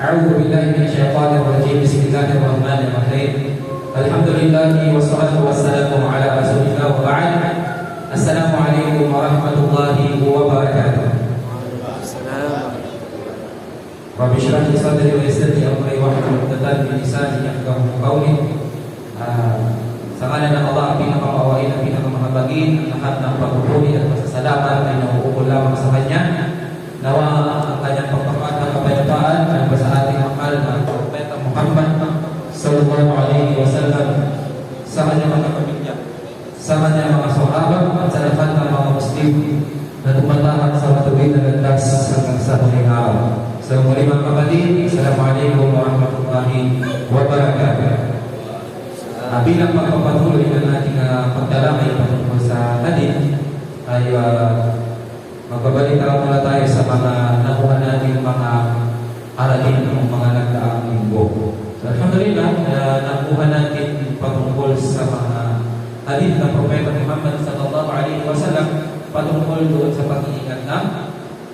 أعوذ بالله من الشيطان الرجيم. بسم الله الرحمن الرحيم. الحمد لله والصلاة والسلام على رسول الله وبعد. السلام عليكم ورحمة الله وبركاته. رب اشرح لي صدري ويسر لي أمري واحلل عقدة من لساني يفقهوا قولي. Sa ngalan ng Allah, ang pinakamawain at pinakamahabagin, ang lahat ng pagpupuri at pasasalamat ay nauukol lamang sa Kanya. Nawa ang Kanyang pagpapatang kapayapaan ay sa ating mahal na Propeta Muhammad sallallahu alaihi wasallam, sa Kanyang mga pamilya, sa Kanyang mga sahabat at sa lahat ng mga Muslim na tumatahan sa matuwid na landas hanggang sa huling araw. Sa muli mga kapatid, Assalamualaikum warahmatullahi wabarakatuh. Bilang pagpapatuloy ng ating pagdalangay patungkol sa hadith ay magbabalik muna tayo sa mga nakuha natin mga aralin ng mga nagdaang linggo. So, alhamdulillah, nakuha natin patungkol sa mga hadith ng Propeta Muhammad sallallahu alaihi wasallam patungkol doon sa pag-iingat ng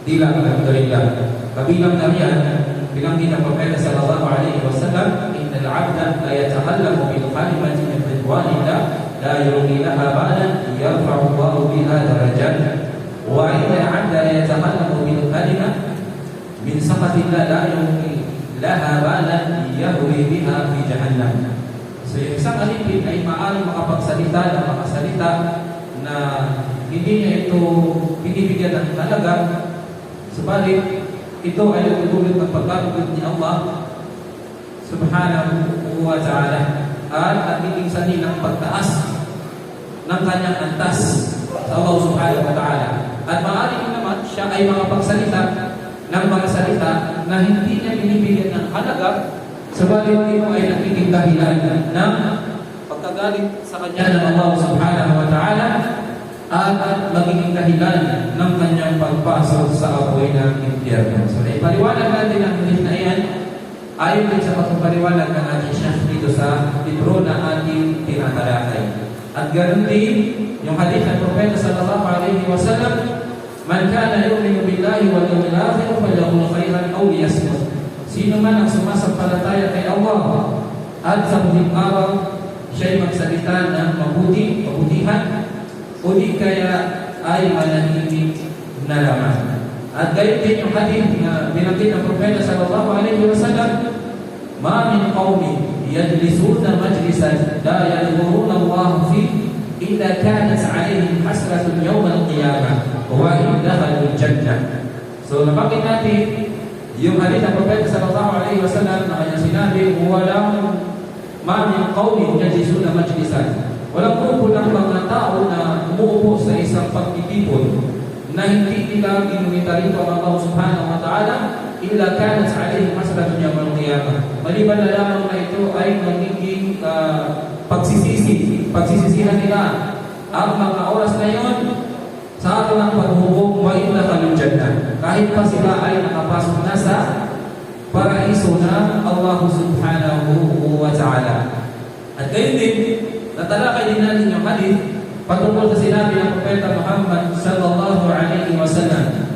dila. Alhamdulillah, kabilang na riyan binanggit ng Propeta sallallahu alaihi wasallam, innal 'abda la yatakallamu bil kalimati min ridwanillah la yulqi laha balan yarfa'u Allahu biha darajat, wa innal 'abda la yatakallamu bil kalimati min sakhatillah la yulqi laha balan yahwi biha fi jahannam. So yung isang alipin ay maaaring makapagsalita ng mga salita na hindi niya ito binibigyan ng halaga, subalit ito ay nagtutulot ng pagkakagod ni Allah subhanahu wa ta'ala at nagiging sanhi ng pagtaas ng kanyang antas sa Allah subhanahu wa ta'ala. At maaari naman siya ay makapagsalita ng mga salita na hindi niya binibigyan ng halaga, subalit ito ay nagiging dahilan ng pagkagalit sa kanya ng Allah subhanahu wa ta'ala at magiging dahilan ng kanyang pagpasok sa apoy ng impyerno. So, ipaliwanag natin ang hadith na iyan ayon din sa pagpapaliwanag ng ating Syekh dito sa libro na ating tinatalakay. At ganoon din yung hadith ng Propeta sallallahu alaihi wasallam, man kana yu'minu billahi wal yawmil akhir falyaqul khairan aw liyasmut. Sino man ang sumasampalataya kay Allah at sa huling araw, siya'y magsalita ng kabutihan o di kaya ay manahimik na lamang. At gayon din yung hadith na binanggit ng Propeta sallallahu alaihi wasallam, ma min qaumin yajlisuna majlisan la yadhkuruna Allah fi illa kanat alaihim hasratun yawm al-qiyamah wa in dakhalu al-jannah. So nabanggit natin yung hadith ng Propeta sallallahu alaihi wasallam na kanyang sinabi, walang ma min qaumin yajlisuna majlisan, walang grupo ng mga tao na umuupo sa isang pagtitipon na hindi nila ginumita rito ang Allah subhanahu wa ta'ala illa kanat alayhi masratun yawm al-qiyamah. Maliban na lamang na ito ay magiging pagsisisihan nila ang mga oras na yun sa araw ng paghuhukom wa in dakhalul jannah, kahit pa sila ay nakapasok na sa paraiso na Allah subhanahu wa ta'ala. At gayon din natalakay din natin yung hadith patungkol sa sinabi ng Propeta Muhammad sallallahu alaihi wasallam,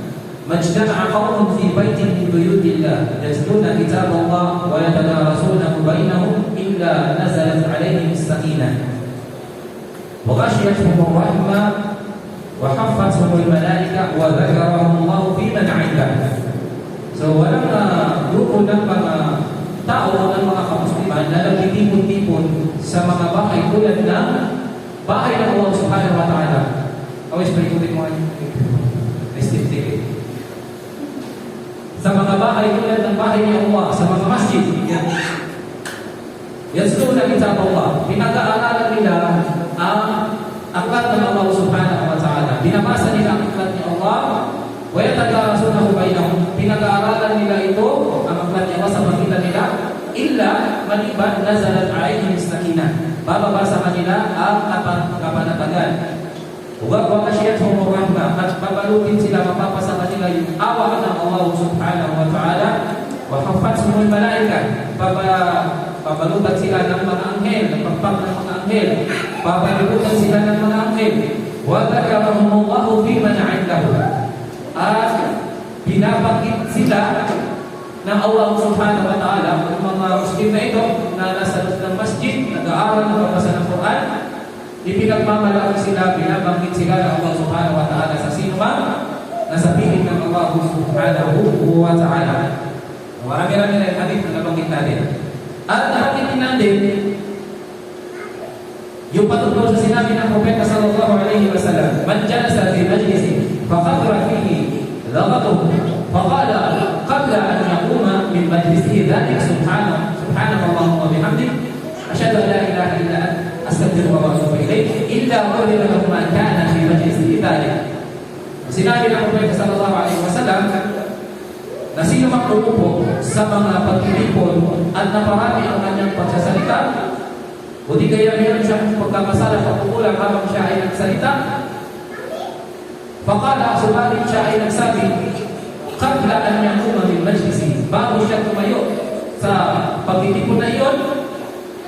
majtama'a qawmun fi baitin min buyutillah yatluna kitab Allah wa yatadarasunahu bainahum illa nazalat alaihim as-sakinah wa ghashiyatuhum ar-rahmah wa haffathum al-malaikah wa dhakarahum Allah fi man 'indah. So walang grupo ng mga tao ng mga kamusliman na nagtitipon-tipon sa mga bahay tulad ng bahay ng Allah subhanahu wa ta'ala. Always pag-ikutin mo sa mga bahay tulad ng bahay ni Allah, sa mga masjid. Yasluna kitab Allah, pinag-aaralan nila ang aklat ng Allah subhanahu wa ta'ala. Binabasa nila ang aklat ni Allah, wa yatadarasunahu bainahum, pinag-aaralan nila ito, ang aklat ni Allah sa pagitan nila, illa maliban nazalat alaihim as-sakinah, bababa sa kanila ang kapanatagan. Wa ghashiyatuhum ar-rahmah, at babalutin sila, mapapasa kanila yung awa ng Allah subhanahu wa ta'ala. Wa haffathum al-malaikah, babalutan sila ng mga anghel, ng pagpag ng mga anghel, babalutan sila ng mga anghel. Wa dhakarahum Allah fi man 'indahu, at binabanggit sila ng Allah subhanahu wa ta'ala, ang mga Muslim na ito na nasa loob ng masjid, nag-aaral, nagbabasa ng Quran, ipinagmamalaki sila, binabanggit sila ng Allah subhanahu wa ta'ala sa sino man nasa piling ng Allah subhanahu wa ta'ala. Marami-rami na yung hadith na nabanggit natin. At nabanggit natin yung patungkol sa sinabi ng Propeta sallallahu alaihi wasallam, man jalasa fi majlisin faqadra fihi lagatuhu faqala qabla an yaquma min majlisihi dhalik subhanallah wa bihamdihi ashhadu an la ilaha illa anta astaghfiruka wa atubu ilayk illa qulila lahu ma kana fi majlisihi dhalik. Sinabi ng Propeta sallallahu alaihi wasallam na sino mang umupo sa mga pagtitipon at naparami ang kanyang pagsasalita, o di kaya meron siyang pagkakasala pagkukulang habang siya ay nagsalita, faqala, subalit siya ay nagsabi, qabla an yaquma min majlisi, bago siya tumayo sa pagtitipon na iyon,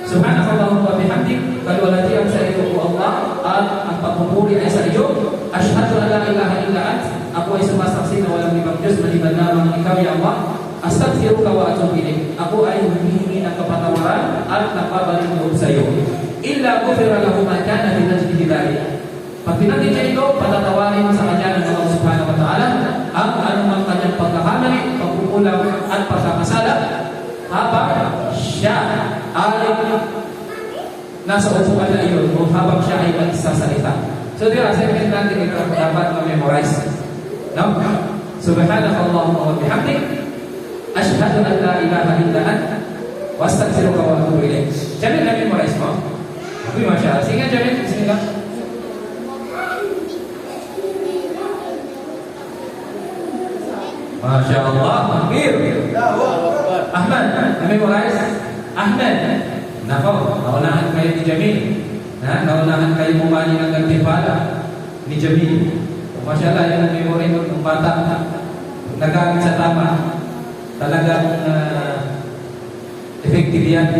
subhanallah wa bihamdik, kalwalatian sa iyo o Allah, at ang pagpupuri ay sa iyo, ashhadu an la ilaha illa ant, ako ay sumasaksi na walang ibang Diyos maliban lamang ikaw ya Allah, astaghfiruka wa atubu ilayk, ako ay humihingi ng kapatawaran at nagpabalik loob sa iyo. Illa ghufira lahu ma kana min ajli dhalik. Pag pinanggit niya ito, patatawarin sa kanya ng Allah subhanahu wa ta'ala ang anumang kanyang pagkakamali, pagkukulang at pagkakasala habang siya ay nasa upuan na iyon o habang siya ay nagsasalita. So di ba, second natin ito dapat ma-memorize. No? Subhanakallahumma wa bihamdik, ashhadu an la ilaha illa anta, wa astaghfiruka wa atubu ilayk. Jamil na memorize mo? Okay, masya Allah. Sige, Jamil. Bismillah. Masya Allah. Akir. Ahmad, na-memorize? Ahmad. Nako, naunahan kayo ni Jamil. Naunahan kayo bumani ng gantimpala ni Jamil. Masya Allah, yan ang memory ng bata. Nagamit sa tama. Talagang effective yan.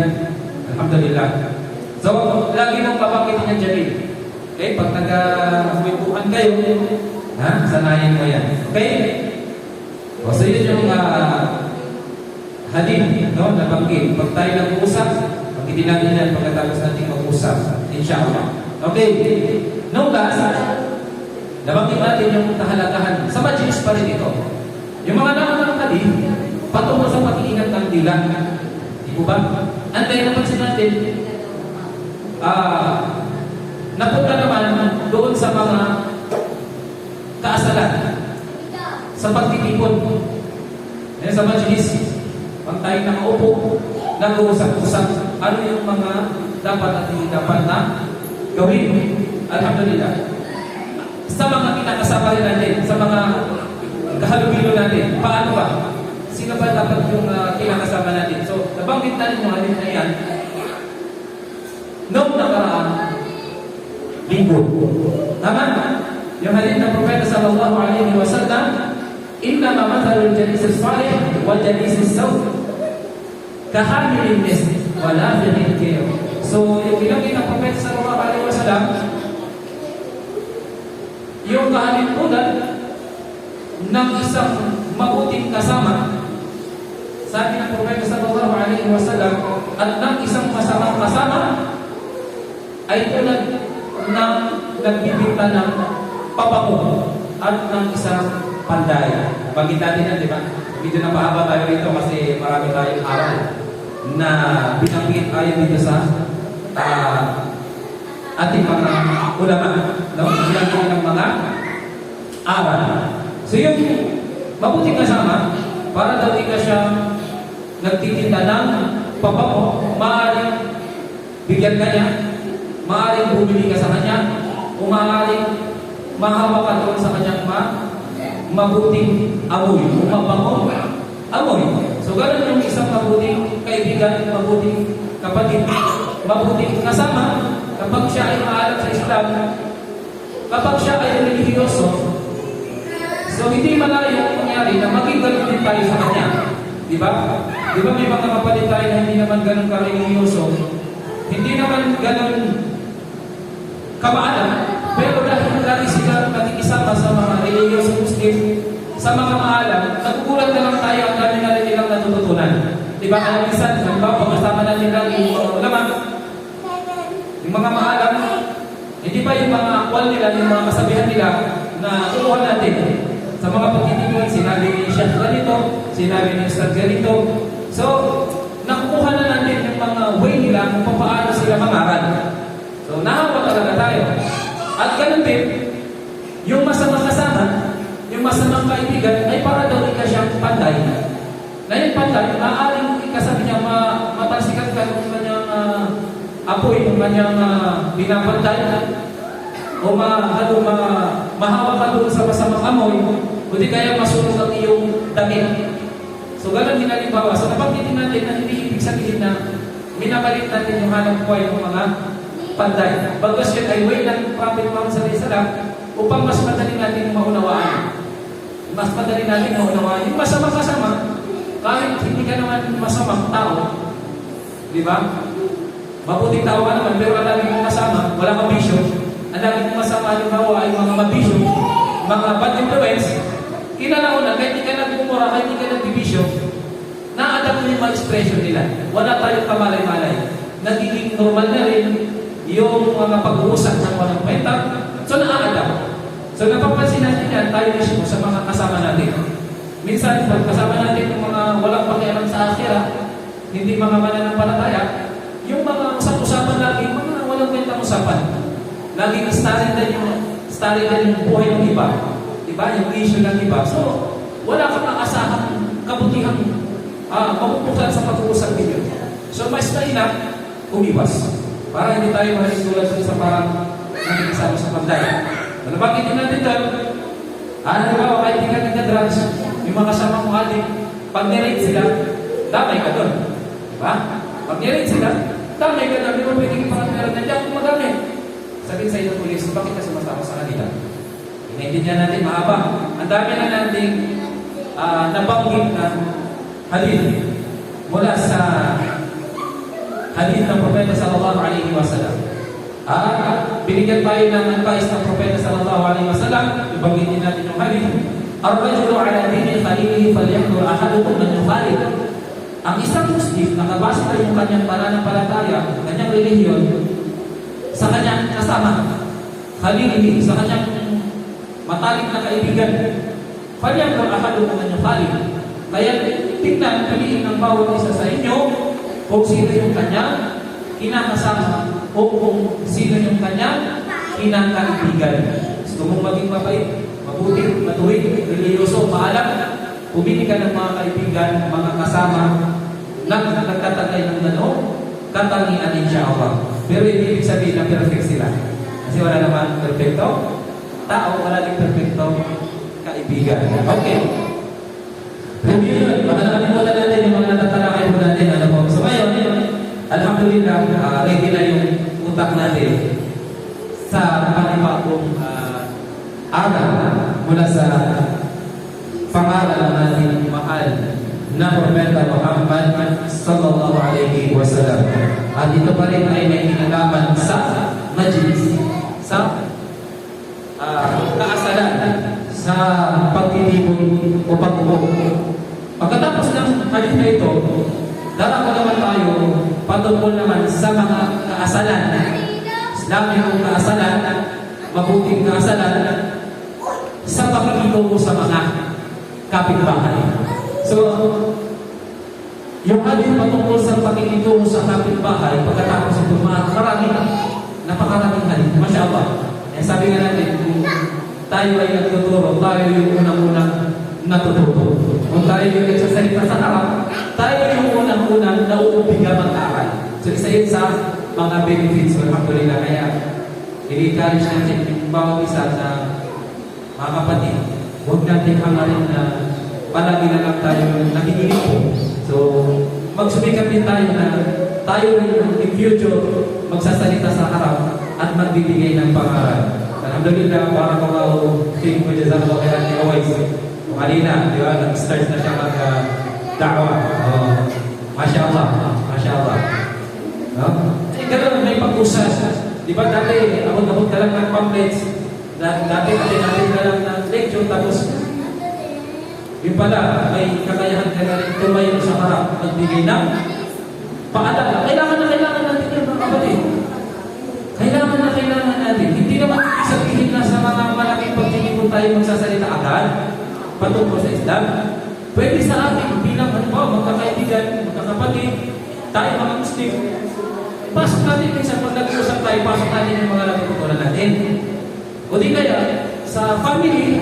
Alhamdulillah. So, lagi mong papakitin niya Jamil. Okay, pag nag-uwipuhan kayo, sanayin mo yan. Okay? So, yun yung hadith, no? Nabanggit. Pag tayo nag-uusap, pag-ibig natin yan pagkatapos natin mag-usap. Inshallah. Okay. No, last, nabanggit natin yung kahalagahan. Sa majlis pa rin ito. Yung mga naman ng hadith, patungo sa pag-iingat ng dila. Di po ba? Antayin napansin natin, napunta naman doon sa mga kaasalan sa pagtitipon. Sa majlis, pag tayo nakaupo, nag-uusap-usap, ano yung mga dapat at hindi dapat na gawin. Alhamdulillah. Sa mga kinakasama rin natin, sa mga kahalubilo natin, paano ba? Sino ba dapat yung kinakasama natin? So, nabanggit natin mga halin na yan, noong nakaraan, linggo. Tama? Yung halin ng Propeta sallallahu alaihi wasallam, innama mathalul jalis as-salih wal jalis as-saw kahamilin mis wa nafiqil kir. So, yung ginamit ng Propeta sallallahu alaihi wasallam, yung kahalimpunan ng isang mabuting kasama, sabi ng Propeta sallallahu alaihi wasallam, at ng isang masamang kasama ay tulad ng nagbibigta ng pabango at ng isang panday. Bagit natin yan, di ba? Medyo napahaba tayo rito kasi marami tayong aral na binanggit ayon dito sa ating mga ulama. No? Binanggit ng mga aral. So yung mabuting kasama, para daw di ka siya nagtitinda ng pabango, maaaring bigyan ka niya, maaaring bumili ka sa kanya, o maaaring mahawa ka doon sa kanyang mabuting amoy, mabango amoy. So ganun yung isang mabuting kaibigan, mabuting kapatid, mabuting kasama, kapag siya ay maalam sa Islam, kapag siya ay relihiyoso, so hindi malayo ang mangyari na maging ganun din tayo sa kanya. Di ba? Di ba may mga kapatid tayo na hindi naman ganun ka-relihiyoso, hindi naman ganun kamaalam, pero dahil lagi sila nakikisama sa mga religious Muslim, sa mga maalam, nagugulat na lang tayo ang dami na rin nilang natututunan. Diba? Kaya minsan, halimbawa, pagkasama natin lang yung ulaman, yung mga maalam, hindi pa yung mga akwal nila, yung mga kasabihan nila na kukuha natin. Sa mga pagtitipuan, sinabi ni Sheikh ganito, sinabi ni Ustad ganito. So, nakukuha na natin yung mga way nila kung paano sila mangaral. So, nahawa talaga tayo. At ganun din, yung masamang kasama, yung masamang kaibigan, ay para daw ika siyang panday. Na yung panday, maaaring ikasabi niya matalsikan ka yung kanyang apoy, yung kanyang binapantay, o mahawa ka doon sa masamang amoy, o di kaya masunog ang iyong damit. So, ganun din halimbawa. So, napagtitin natin na hindi ibig sabihin na minabalit natin yung hanap buhay ng mga panday. Bagus yun ay way ng Prophet Muhammad SAW upang mas madali natin maunawaan. Mas madali natin maunawaan. Yung masama kasama, kahit hindi ka naman masamang tao, di ba? Mabuting tao ka naman, pero ang lagi mong kasama, wala kang bisyo. Ang lagi mong masama, halimbawa ay mga mabisyo, mga bad influence, kinalauna, kahit hindi ka nagmumura, kahit hindi ka nagbibisyo, na-adapt mo yung mga expression nila. Wala tayong kamalay-malay. Nagiging normal na rin yung mga pag-uusap ng walang kwenta. So, na-adapt. So, napapansin natin yan, tayo mismo sa mga kasama natin. Minsan, pag kasama natin yung mga walang pakialam sa akhira, hindi mga mananampalataya, yung mga usap-usapan lagi, mga walang kwentang usapan. Laging starry din yung buhay ng iba. Diba? Yung issue ng iba. So, wala kang aasahang kabutihang mapupukan sa pag-uusap ninyo. So, mas mainam, umiwas. Para hindi tayo mahintulad sa parang nakikisama sa panday. Ano ba hindi natin doon? Halimbawa, kahit hindi ka nagka-drugs, yung mga kasama mong adik, pag nirate sila, damay ka doon. Diba? Pag nirate sila, damay ka doon. Di ba pwede ipangatmeran na diyan kung magamit? Sabihin sa inyo, pulis, bakit ka sumasama sa kanila? Inaintindihan natin, mahaba. Ang dami na nating nabanggit na hadith mula sa hadith ng Propeta sallallahu alaihi wasallam. Binigyan tayo ng advice ng Propeta sallallahu alaihi wasallam. Ibanggitin natin yung hadith. Ar-rajulu ala dini khalilihi falyahdhur ahadukum man yukhalil. Ang isang Muslim, nakabasa yung kanyang pananampalataya, kanyang relihiyon, sa kanyang kasama, khalilihi, sa kanyang matalik na kaibigan, falyahdhur ahadukum man yukhalil. Kaya tingnan, piliin ng bawat isa sa inyo kung sino yung kanyang kinakasama o kung sino yung kanyang kinakaibigan. Gusto mong maging mabait, mabuti, matuwid, religyoso, maalam, pumili ka ng mga kaibigan, mga kasama na nagtatagay ng gano'n, katangian din siya Allah. Pero hindi ibig sabihin na perfect sila. Kasi wala naman perfecto tao, wala din perfecto kaibigan. Okay. Review, makakalimutan natin yung mga natatalakay po natin. Ano po? So ngayon, alhamdulillah, ready na yung utak natin sa panibagong araw mula sa pangalan natin mahal na Propeta Muhammad sallallahu alaihi wasallam. At ito pa rin ay may kinalaman sa majlis, sa kaasalan, sa pagtitipon o pag-upo. Pagkatapos ng hadith na ito, darako naman tayo patungkol naman sa mga kaasalan. Islamikong kaasalan, mabuting kaasalan, sa pakikitungo sa mga kapitbahay. So, yung hadith patungkol sa pakikitungo sa kapitbahay, pagkatapos ito, napakaraming hadith. Masya Allah. Sabi nga natin, kung tayo ay nagtuturo, tayo yung unang-unang natututo. Kung tayo yung nagsasalita sa harap, tayo yung unang-unang nauubigan mag-aaral. So, isa yun sa mga benefits, alhamdulillah. Kaya, i-encourage natin yung bawat isa na mga kapatid, huwag natin hangarin na palagi na lang tayo nakikinig po. So, magsumikap din tayo na tayo rin in future magsasalita sa harap at magbibigay ng pangaral. Alhamdulillah, para kung ako feeling ko dyan sa mga kaya ni Owais. Kung halina, di ba, nag-start na siya mag-da'wa. Masya Allah. Masya Allah. No? Ganun, may pag-usas. Di ba, dati, abot-abot ka lang ng pamphlets. Dati, natin na lang ng lecture, tapos Yung pala, may kakayahan ka na rin tumayo sa harap, magbigay ng paalala. Kailangan natin yun, mga kapatid. Kailangan natin. Hindi naman sabihin na sa mga malaking pagtitipon tayo magsasalita agad patungkol sa Islam. Pwede sa atin, bilang magkakaibigan, magkakapatid, tayo mga Muslim, pasok natin minsan pag nag-uusap tayo, pasok natin yung mga natutunan natin. O di kaya, sa family,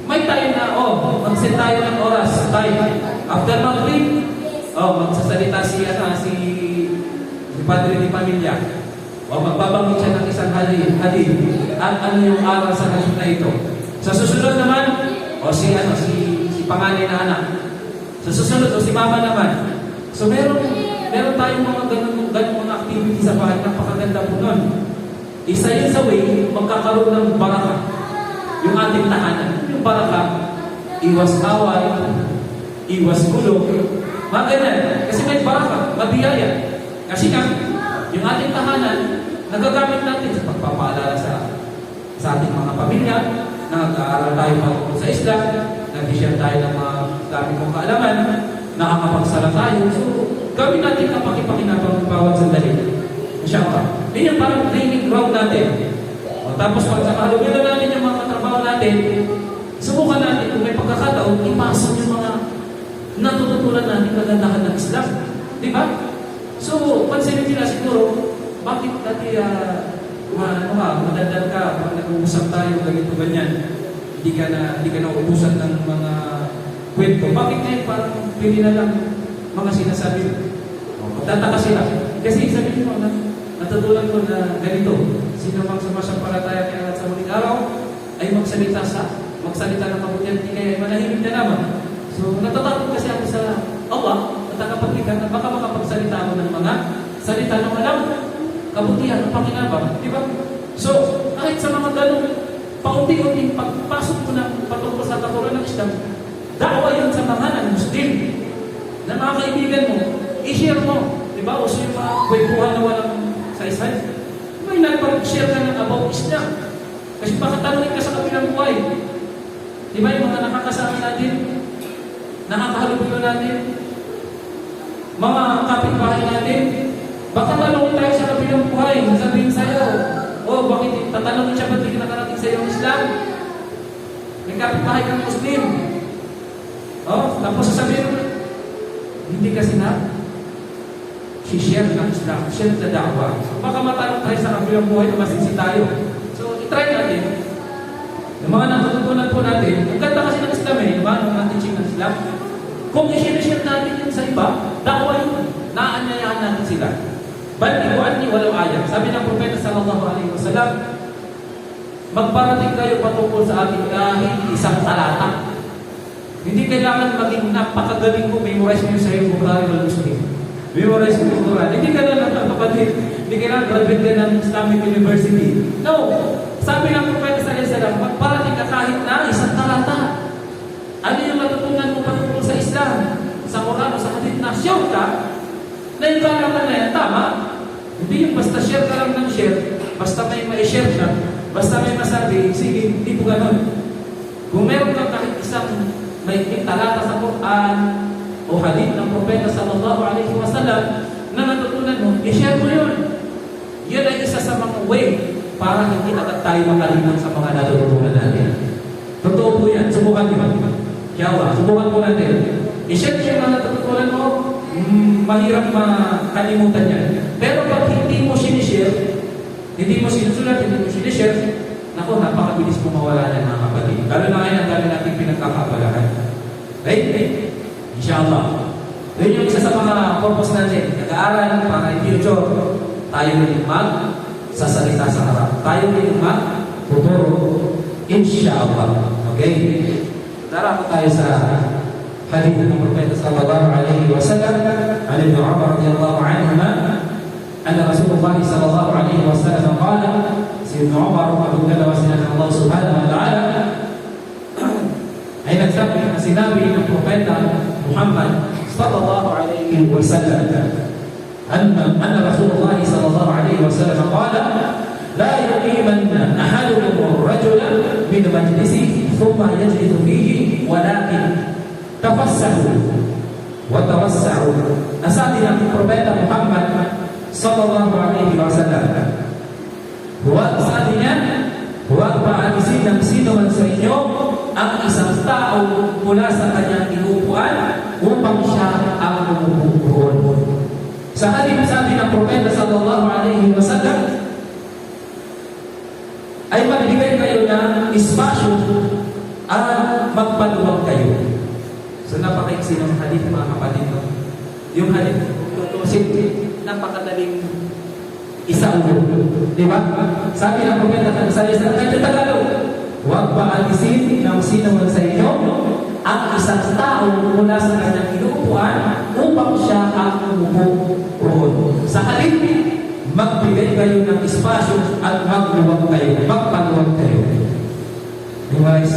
may tayo na, mag-set tayo ng oras, tayo, after Maghrib, magsasalita si padre ni pamilya. Magbabanggit siya ng isang hadith. At ano yung aral sa hadith na ito. Sa susunod naman, si panganay na anak. Sa susunod, si mama naman. So meron tayong mga ganun mga activity sa bahay, napakaganda po nun. Isa yun sa way, magkakaroon ng baraka. Yung ating tahanan. Yung baraka, iwas away, iwas gulo. Mga ganyan. Kasi may baraka, mabiyaya. Kasi nga, yung ating tahanan, nagagamit natin sa pagpapaalala sa ating mga pamilya, nag-aaral tayo patungkol sa Islam, nag-share tayo ng mga dami kong kaalaman, nakakapagsala tayo. So, gawin natin kapakipakinabang bawat sandali. Masyaallah. Yun yung parang training ground natin. Tapos pag nakahalugin natin yung mga katrabaho natin, subukan natin kung may pagkakataon, ipasok yung mga natututunan natin kagandahan ng Islam. Di ba? So, pansinin nila siguro, bakit dati madadal ka pag nag-uusap tayo, ganito, ganyan. Hindi ka na uubusan ng mga kwento. Bakit ngayon parang pili na lang mga sinasabi mo? Magtataka sila. Kasi sabihin mo, natutunan ko na ganito. Sino mang sumasampalataya kaya sa muling araw, ay magsalita ng kabutihan, hindi kaya manahimik na naman. So, natatakot kasi ako sa Allah, natakapagtikan na baka makapagsalita ako ng mga salita ng alam, kabutihan, pakinabang, di ba? So, kahit sa mga ganun, paunti-unti, pagpasok mo ng patungkol sa katuran ng Islam, da'wa yun sa mga ng Muslim, na mga kaibigan mo, i-share mo, di ba? Uso yung mga kwentuhan na walang size-size. May nagpag-share ka ng about Islam. Kasi baka tanongin ka sa kabilang buhay. Di ba yung mga nakakasama natin, nakakahalubilo natin, mga kapitbahay natin, baka tanongin tayo sa kabilang buhay, sabihin sa'yo, bakit tatanungin siya ba't hindi nakarating sa iyong Islam? May kapitbahay kang Muslim. Tapos sasabihin mo, hindi kasi share ng Islam, share na da'wa. Baka matanong tayo sa kabilang buhay na masisi tayo. So, itry natin. Yung mga natutunan po natin, ang ganda kasi ng Islam diba? Ang teaching ng Islam. Kung i-share natin yun sa iba, da'wa yun. Naanyayahan natin sila. Baliguan ni walang ayat. Sabi ng Propeta sallallahu alaihi wasallam, magparating kayo patungkol sa ating kahit isang talata. Hindi kailangan maging napakagaling mo, memorize mo sa iyong Bukhari wal Muslim. Memorize mo yung Quran. Hindi ka na lang kapatid. Hindi kailangan graduate ka ng Islamic University. No. Sabi ng Propeta sallallahu alaihi wasallam, magparating ka kahit na isang talata. Ano yung matutunan mo patungkol sa Islam? Sa Quran o sa hadith na sure ka, na yung kalaman na yan, tama. Hindi yung basta share ka lang ng share, basta may share ka, basta may masabi, sige, hindi po ganun. Kung meron ka kahit isang may talata sa Quran o hadith ng Propeta sallallahu alaihi wasallam na natutunan mo, i-share mo yun. Yun ay isa sa mga way para hindi agad tayo makalimang sa mga natutunan natin. Totoo po yan. Subukan niyo. Yawa, subukan po natin. I-share yung mga natutunan mo, mahirap makalimutan yan. Pero pag hindi mo sinishare, hindi mo sinusulat, hindi mo sinishare, naku, napakabilis mo mawala ng mga kapatid. Lalo na ngayon, ang dami natin pinagkakabalahan. Right? Inshallah. Yun yung isa sa mga purpose natin. Nag-aaral para in future, tayo rin magsasalita sa harap. Tayo rin magtuturo. Inshallah. Okay? Tara po tayo sa hadith ng Propeta sallallahu alaihi wasallam an Ibn Umar radiyallahu anhuma anna Rasulullah sallallahu alaihi wasallam qala si Ibn Umar abdullah wasallam Allah subhanahu wa ta'ala ay nagsabi na sinabi ng Propeta Muhammad sallallahu alaihi wasallam anna Rasulullah sallallahu alaihi wasallam qala la yuqimanna ahadukum ar-rajula min majlisihi thumma yajlisu fihi walakin tawassahu wa tawassa'u. Nasabi ng Propeta Muhammad sallallahu alaihi wasallam, sabi niya, huwag paalisin ng sino man sa inyo ang isang tao mula sa kanyang inuupuan upang siya ang umupo roon. Sa halip sabi ng Propeta sallallahu alaihi wasallam, ay magbigay kayo ng espasyo at magpaluwag kayo. So napakaiksi ng halip, mga kapatid. Yung halip, tutusin, napakadaling isaulo. Di ba? Sabi ng Propeta sa Tagalog, huwag paalisin ng sino man sa inyo ang isang tao mula sa kanyang inuupuan upang siya ang umupo roon. Sa halip, magbigay kayo ng espasyo at magpaluwag kayo. Guys,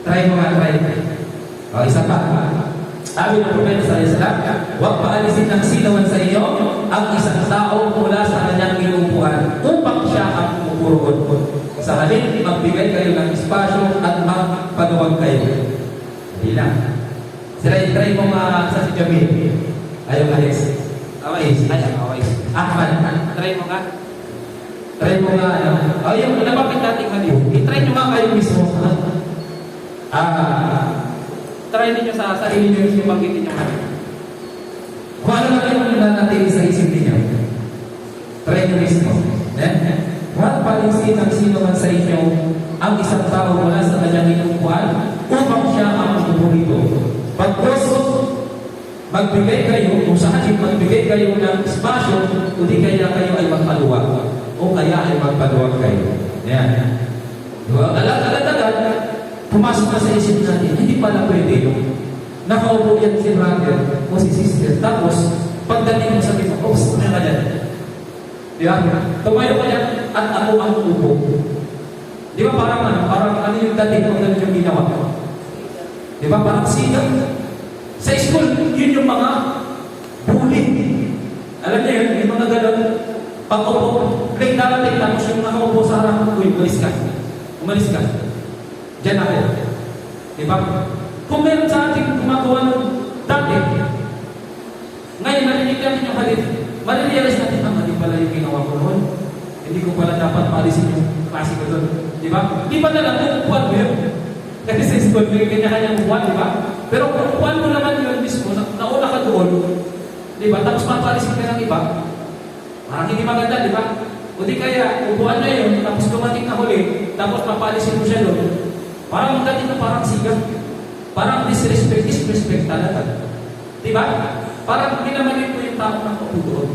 try mo nga, try. Isa pa. Sabi ng Propeta sallallahu alaihi wasallam, huwag paalisin ng sino man sa inyo ang isang tao mula sa kanyang inuupuan upang siya ang umupo roon. Sa halip, magbigay kayo ng espasyo at magpaluwag kayo. Hindi lang. Try mo nga sa si Jamil. Ayaw alis. Awais. Ahmad, try mo nga. Try mo nga, yung nabapit nating halip. I-try nyo nga kayo mismo. Try ninyo sa sarili nyo yung banggitin nyo halip. Kung ano na yung nanatili sa isip ninyo, try nyo mismo. Huwag paalisin ng sino man sa inyo ang isang tao mula sa kanyang inuupuan upang siya ang umupo rito. Pagkos, magbigay kayo, kung sa halip magbigay kayo ng espasyo, kundi kaya kayo ay magpaluwag o kaya ay magpaluwag kayo. Yan. Agad-agad, pumasok na sa isip natin, hindi pala pwede yung nakaupo yan si brother o si sister, tapos pagdating mo sa kita, oops, ano ka dyan? Di ba? Tumayo ka dyan at ako ang upo. Di ba parang ano yung dating kung ganun yung ginawa? Di ba parang sigang? Sa school, yun yung mga bully. Alam niyo yun, yung mga gano'n. Pag-upo, break darating, tapos yung nakaupo sa harap, uy, umalis ka. Diyan ako. Diba? Kung meron sa ating gumagawa ng dati, ngayon, narinig natin yung halip, marirealize natin, mali pala yung ginawa ko noon. Hindi ko pala dapat paalisin yung klase ko doon. Diba? Di ba na lang, upuan mo yun. Kasi sa school, may kanya-kanyang upuan, diba? Pero kung upuan mo naman yun mismo, nauna ka doon, diba? Tapos mapalisin ka ng iba, parang hindi maganda, diba? O di kaya, upuan na yun, tapos dumating na huli, tapos mapalisin mo siya doon. Parang dating na parang sigang, parang disrespect talaga. Diba? Parang minamalin mo yung tao ng upo doon.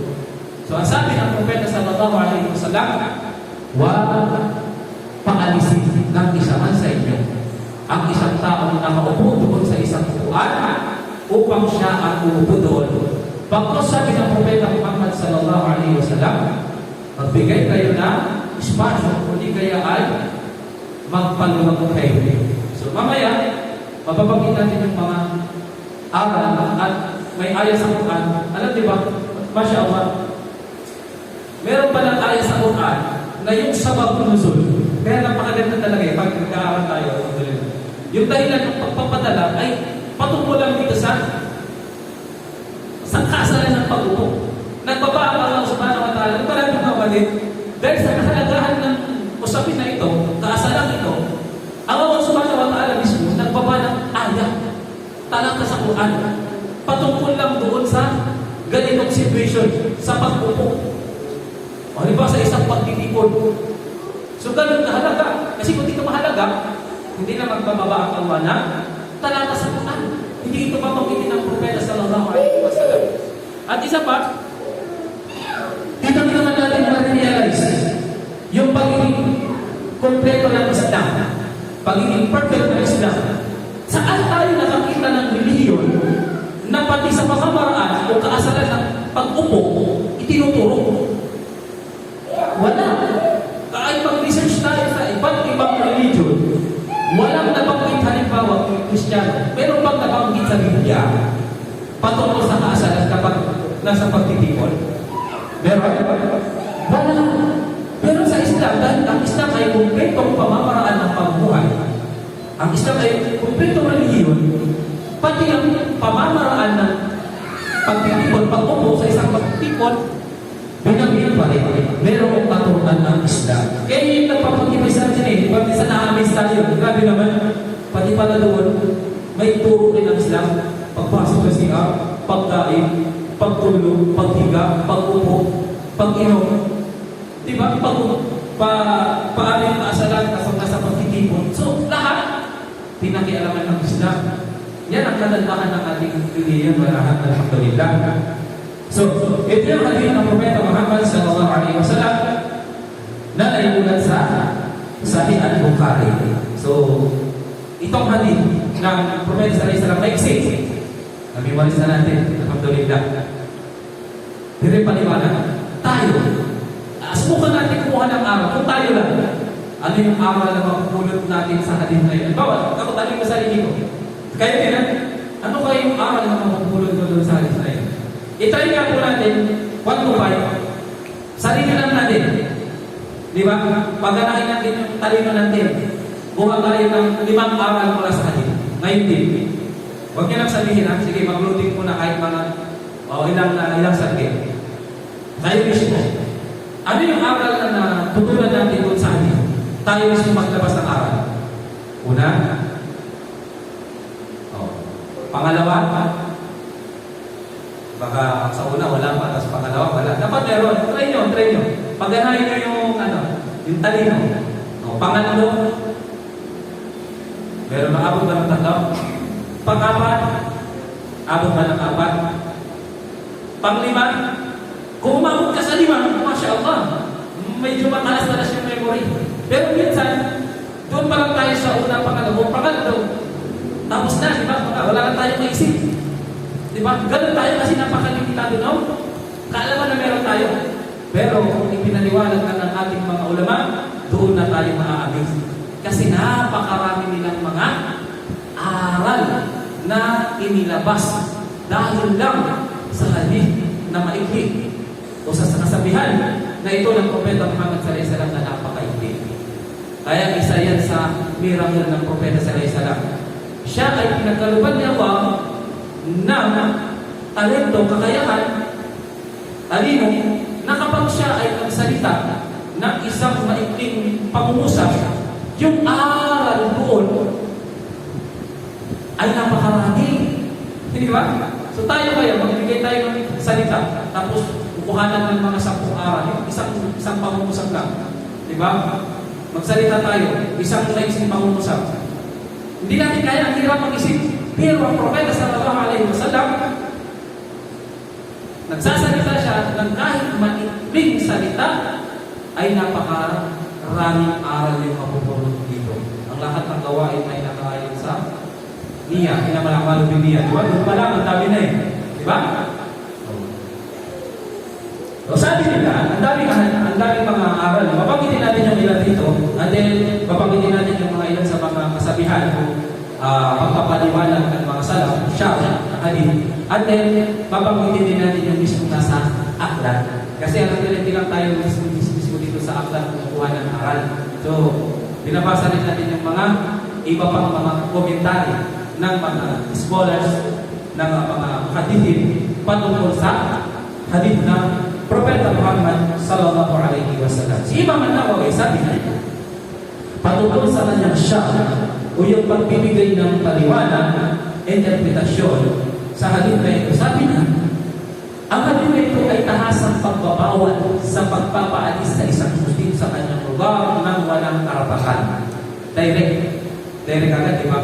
So, ang sabi ng Propeta sallallahu alaihi wasallam, huwag paalisin ng isa man sa inyo ang isang tao na nakaupo doon sa isang upuan upang siya ang uupo doon. Pagkos sabi ng Propeta Muhammad sallallahu alaihi wasallam, magbigay kayo na espasyo, kundi kaya ay magpaluwag kayo. So mamaya, mababagin natin yung mga aral at may ayat sa Quran. Alam di ba? Masya Allah. Meron palang ayat sa Quran na yung sabab nuzul. Kaya napakaganda talaga eh, pag nagkaaral tayo. Yung dahilan ng pagpapadala ay patungo lang dito sa kasalan ng pag-upo. Nagbaba ang Allah subhanahu wa ta'ala. Ito lang yung kapalit. Dahil sa kahalagahan ng usapin na ito, kaasalan ito, ang Allah subhanahu wa ta'ala mismo nagbaba ng ayat. Talata sa Quran. Patungkol lang doon sa ganitong situation, sa pag-upo. O diba sa isang pagtitipon. So ganun kahalaga. Kasi kung dito mahalaga, hindi na magbababa ang Allah na talata sa Quran. Hindi ito mapagiging ng Propeta sallallahu alaihi wasallam. At isa pa, dito naman natin ma-realize yung pagiging kompleto ng Islam, pagiging perfect ng Islam. Saan tayo nakakita ng relihiyon na pati sa pamamaraan o kaasalan ng pag-upo, itinuturo? Wala. Kahit mag-research tayo sa iba't ibang religion, walang nabanggit halimbawa ng Kristiyano. Meron bang nabanggit sa Biblia patungkol sa kaasalan kapag nasa pagtitipon? Meron? Wala. Pero sa Islam, dahil ang Islam ay kumpletong pamamaraan ng pamumuhay, Ang Islam ay kumpletong relihiyon, pati ang pamamaraan ng pagtitipon, pag-upo sa isang pagtitipon, binagyan pa rin. Merong katuruan ng Islam. Kaya yung nagpapag-ibig sa atin eh, pati sa naamis tayo, grabe naman, pati pala doon, may turo rin ng Islam. Pagpasok sa siya, pagkain, pagtulog, paghiga, pag-upo, pag-inom. Diba? Paano maasalan kasama sa pagtitipon. So, lahat, pinakialaman ng Islam. Yan ang kalandakan ng ating relihiyon, walahan ng alhamdulillah. So, ito yung hadith ng Propeta Muhammad sallallahu alaihi wasallam na naiulat sa Sahih al-Bukhari. So, itong hadith ng Propeta sallallahu alaihi wasallam maiksi. Namiwalis na natin, alhamdulillah. Pero paliwanag, tayo, subukan natin kumuha ng aral. Kung tayo lang, ano yung aral na mapupulot natin sa hadith na yun? Bawa, ako tayo sa sarili ko. Kaya din, ano kaya yung aral na mapupulot ko doon sa hadith na yun? Itry nga po natin, 1 to 5, sarili lang natin. Di ba? Paganahin natin yung talino natin. Buha tayo ng 5 aral mula sa hadith. Ngayon din. Huwag niyo lang sabihin, ha? Sige, mag-loading muna kahit mga ilang saglit. Tayo mismo. Ano yung aral na tutunan natin doon sa hadith? Tayo mismo maglabas ng aral. Una, pangalawa, baka sa una wala pa, tapos pangalawa wala. Dapat meron. Try nyo. Paganahin nyo yung talino. Pangatlo, meron na abot ba ng 3? Pang-4, abot ba ng 4? Pang-5, kung umabot ka sa 5, Masya Allah, medyo matalas-talas yung memory. Pero minsan, doon pa lang tayo sa una, pangatlo, tapos na, di ba? Wala lang tayong maisip. Di ba? Ganun tayo kasi napakalimitado, no? Kaalaman na meron tayo. Pero kung ipinaliwanag ka ng ating mga ulama, doon na tayo maaamig. Kasi napakarami nilang mga aral na inilabas dahil lang sa hadith na maikli o sa kasabihan na ito ng Propeta Muhammad sallallahu alaihi wasallam na napakaikli. Kaya isa yan sa miracle ng Propeta sallallahu alaihi wasallam. Siya ay pinagkaluban ni Allah ng talento, kakayahan, talino, na kapag siya ay nagsalita ng isang maikling pangungusap, yung aral doon ay napakarami. Hindi ba? So tayo kaya, magbigay tayo ng salita, tapos kukuhanan ng mga 10 aral, isang pangungusap lang. Di ba? Magsalita tayo, isang isang pangungusap. Hindi natin kaya, ang hirap mag-isip. Pero ang Propeta sallallahu alaihi wasallam, nagsasalita siya ng kahit maikling salita, ay napakaraming aral yung mapupulot dito. Ang lahat ng gawain ay nakaayon sa niya, pinamalaman ng niya. Diba? Doon pa lang, ang dami na eh. Diba? So sabi nila, ang dami mga aral. Mapanggitin natin yung ilan dito, and then mapanggitin natin yung mga ilan sa mga kasabihan, pagpapaliwanag ng mga salaf, hadith. And then, mapanggitin din natin yung mismo nasa aklat. Kasi alam nila, hindi lang tayo mismo dito sa aklat kumukuha ng aral. So, binabasa rin natin yung mga iba pang mga komentary ng mga scholars, ng mga hadithin patungkol sa hadith na Propeta Muhammad sallallahu alaihi wasallam. Si Imam An-Nawawi sabi na patungkol sa kanyang o yung pagbibigay ng paliwanag, interpretasyon sa hadith na ito. Sabi na, ang hadith na ito ay tahasang pagbabawal sa pagpapaalis sa isang Muslim sa kanyang lugar ng walang karapahan. Direct agad, di ba?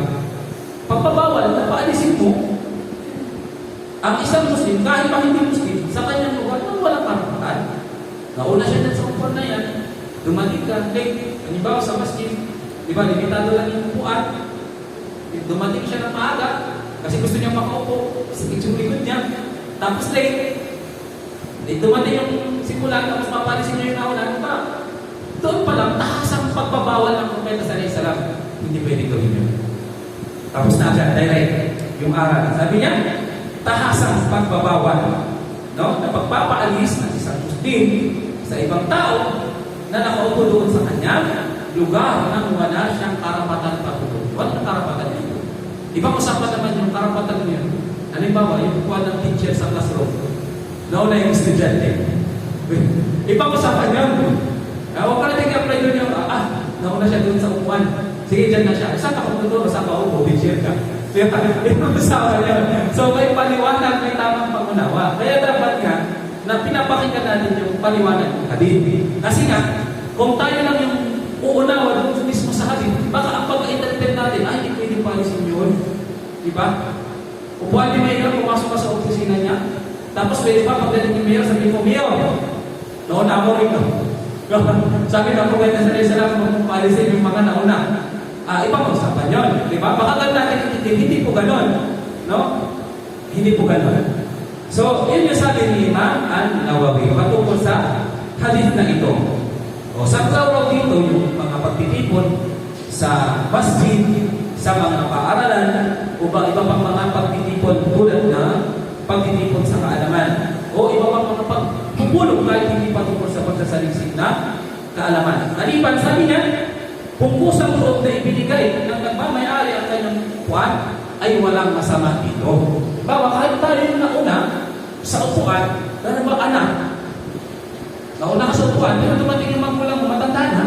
Pagpabawal na paalisin mo ang isang Muslim, kahit pa hindi Muslim, sa kanyang lugar ng walang karapahan. Nauna siya dyan sa upuan na yan, dumating ka, halimbawa sa masjid, di ba, limitado lang yung upuan, dumating siya ng maaga, kasi gusto niya makaupo, yung likod niya, tapos late, dumating yung simulan, tapos mapalisin niya yung nauna, di ba? Doon pa lang, tahasang pagbabawal ng Propeta sallallahu alaihi wasallam, hindi pwede gawin yun. Tapos na agad, direct, yung aral. Sabi niya, tahasang pagbabawal, no? Na pagpapaalis ng isang Muslim sa ibang tao na nakaupo doon sa kanyang lugar nang wala siyang karapatan pagtulog. Walang Ibang usapan naman yung karapatan mo yun. Halimbawa, yung kuha ng teacher sa classroom. Nauna yung estudyante. Ibang usapan yun. Huwag ka natin i-apply doon yung, nauna siya doon sa upuan. Sige, dyan na siya. Saan ka magtuturo? Saan ka upo? Teacher ka. Ibang usapan yun. So, may paliwanag, may tamang pangunawa. Kaya dapat nga, na pinapakinggan natin yung paliwanag ng hadith. Kasi nga, kung tayo lang yung uunawa doon mismo sa hadith, baka ang pag-interpret natin, hindi pwede palisin yun. Diba? Upuan ni Mayor, pumasok ka sa opisina niya, tapos pwede pa pagdating ni Mayor, sabi mo, Mayor, noon ako rin ka. Sabi na po, kaya sa kung palisin yung mga nauna. Ibang usapan yun. Diba? Baka lang natin hindi po ganon. No? Hindi po ganon. So, yun yung sabi ni Imam An-Nawawi patungkol sa hadith na ito. O, sa araw dito, yung mga pagtitipon sa masjid, sa mga paaralan, o iba pang mga pagtitipon tulad na pagtitipon sa kaalaman. O iba pang mga pagpupulong kahit hindi patungkol sa pagsasaliksik na kaalaman. Maliban, sabi niya, kung kusang loob na ibinigay ng nagmamayari ang kanyang upuan, ay walang masama dito. Bawa kahit tayo yung nauna sa upuan, na ba anak? Nauna ka sa upuan, pero dumating yung magulang mo, matanda na,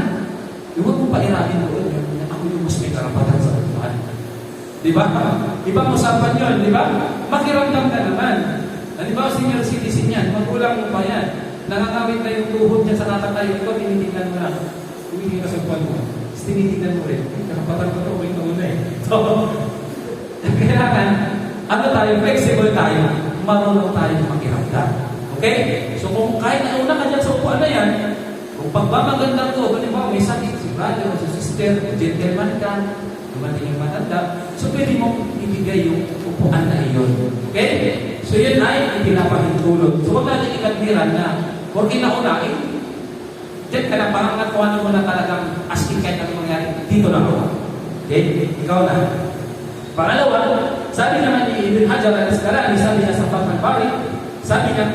huwag mo pa iramin doon. Ako yung mas may karapatan sa upuan. Diba? Ibang usapan yun, diba? Makiramdam ka naman. Halimbawa, senior citizen yan, magulang mo pa yan. Nakakawit na yung tuhod niya sa nakatayo ko, tinitingnan mo lang. Humingi ka sa upuan mo. Tapos tinitingnan mo rin. Karapatan ko ito, huwag ito muna eh. So, kailangan, tayo, flexible tayo, marunong tayo makiramdam. Okay? So kung kahit nauna ka dyan sa upuan na yan, kung pagmamagandang ko, halimbawa may sakit, si brother o si sister, gentleman ka, dumating yung matanda, so pwede mong ibigay yung upuan na iyon. Okay? So yun ay ipinapahintulog. So huwag natin ikadmiran na, porque nauna, dyan ka na, parang nakuha mo na talagang asking kahit ang mangyari, dito na ako. Okay? Ikaw na. Pangalawa, sabi naman ni Ibn Hajar al-Asqalani, sabi niya sa Fath al-Bari, sabi niya,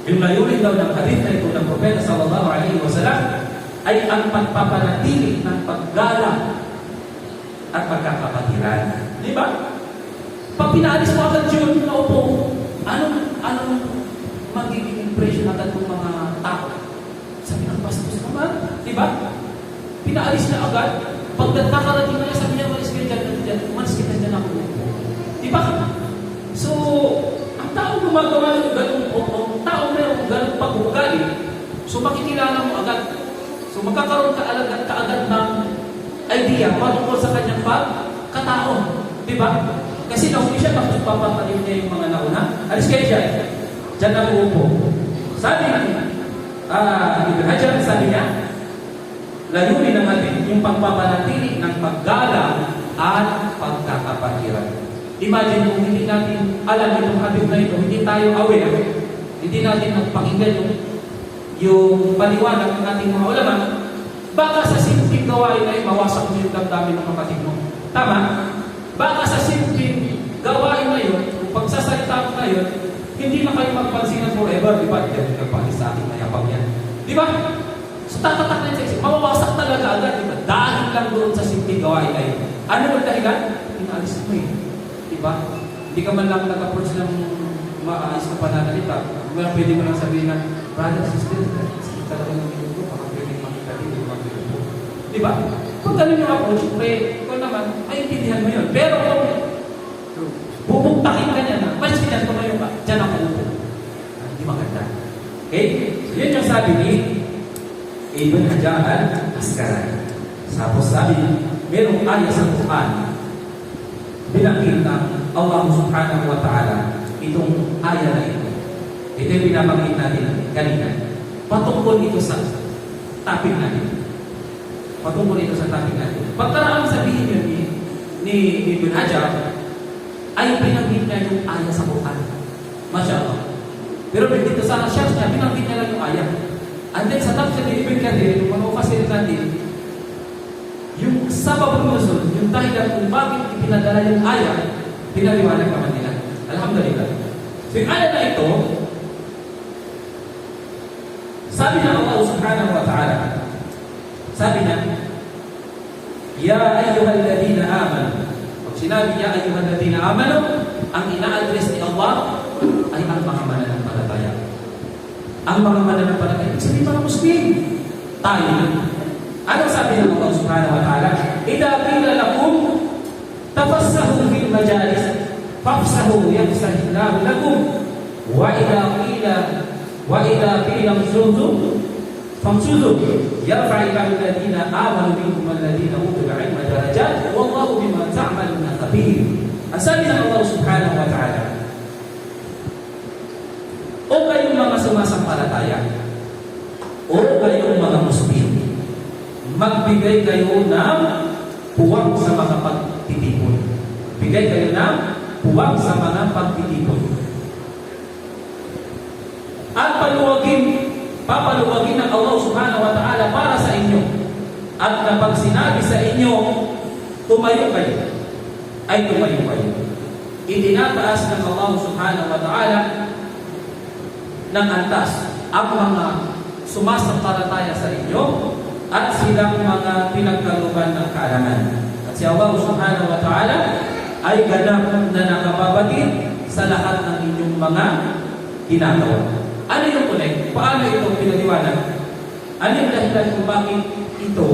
yung layunin daw ng hadith na ito ng Propeta sallallahu alaihi wasallam ay ang pagpapanatili ng paggalang at pagkakapatiran. Di ba? Pag pinaalis mo agad yun, naupo, anong magiging impression agad ng mga tao? Sabi ng bastos naman, di ba? Pinaalis na agad, pag nakarating na niya, sabi niya, malis kayo dyan, malis kita dyan ako. Di ba? So, ang taong gumagawa ng ganung ang taong mayroong ganung pag-ugali, so makikilala mo agad. So, magkakaroon ka agad ng idea patungkol sa kanyang pagkatao. Di ba? Kasi nauli siya, tapos papapalim niya yung mga nauna. Alis kayo dyan. Dyan na uupo. Sabi niya, Ibn Hajar, sabi niya, layunin ng atin yung pagpapanatili ng paggalang at pagkakapatiran. Imagine kung hindi natin alam itong hadith na ito, hindi tayo aware, hindi natin nagpakinggan yung paliwanag ng ating mga ulama, baka sa simpleng gawain ay mawasak mo yung damdamin ng kapatid mo. Tama? Baka sa simpleng gawain na yun, pagsasalita mo na yun, hindi na kayo magpansinan forever, di ba? Hindi ako nagpalis sa ating mayapang yan. Di ba? So tatatak na yung mawawasak talaga agad, di ba? Dahil lang doon sa simpleng gawain na yun. Ano ang dahilan? Inaalis mo eh. Diba? Hindi ka man lang nag-approach ng maayos na pananalita. Pwede mo lang sabihin na, brother, sister, talaga ng minuto, baka pwede makita dito, diba? Kung ganun yung approach, ikaw naman, maintindihan mo yun. Pero kung bubuktakin ka niya na, mas pinag tumayo ka, dyan ako upo. Hindi maganda. Okay? So yun yung sabi ni Ibn Hajar al-Asqalani. Tapos sabi, merong ayah sa Quran, binanggit ng Allah subhanahu wa ta'ala itong ayah na ito. Ito yung binabanggit natin kanina. Patungkol ito sa topic natin. Patungkol ito sa topic natin. Pagkaraang sabihin yun ni Ibn Hajar, ay binanggit niya yung ayah sa Quran. Masya Allah. Pero dito sa shares niya, binanggit niya lang yung ayah. And then sa tafsir ni Ibn Kathir, yung manufasir natin, yung sabab nuzul, yung dahilan kung bakit ipinadala yung ayah, pinaliwanag naman nila. Alhamdulillah. So yung ayah na ito, sabi na Allah subhanahu wa ta'ala, sabi na, Ya ayyuhalladhina amanu. Pag sinabi, Ya ayyuhalladhina amanu, ang ina-address ni Allah ay ang mga mananampalataya. Ang mga mananampalataya, ibig sabihin mga Muslim. Tayo. Ano sabi ng Allah subhanahu wa ta'ala? Idha qila lakum tafassahu fil majalis fafsahu yafsahillahu lakum wa idha qila famsuzu yarfa'illahu alladhina amanu minkum alladhina utul ilma darajat wallahu bima ta'maluna khabir. Ang sabi ng Allah subhanahu wa ta'ala, o kayong mga sumasampalataya, o kayong mga Muslim, magbigay kayo ng puwang sa mga pagtitipon. Bigay kayo ng puwang sa mga pagtitipon. At papaluwagin ng Allah subhanahu wa ta'ala para sa inyo. At kapag sinabi sa inyo, tumayo kayo, ay tumayo kayo. Itinataas ng Allah subhanahu wa ta'ala ng antas ang mga sumasampalataya sa inyo at silang mga pinagkaluban ng kalangan. At si Allah subhanahu wa ta'ala ay ganap na nakababatid sa lahat ng inyong mga ginagawa. Ano yung ulit? Paano ito pinaliwanag? Ano yung dahilan kung bakit ito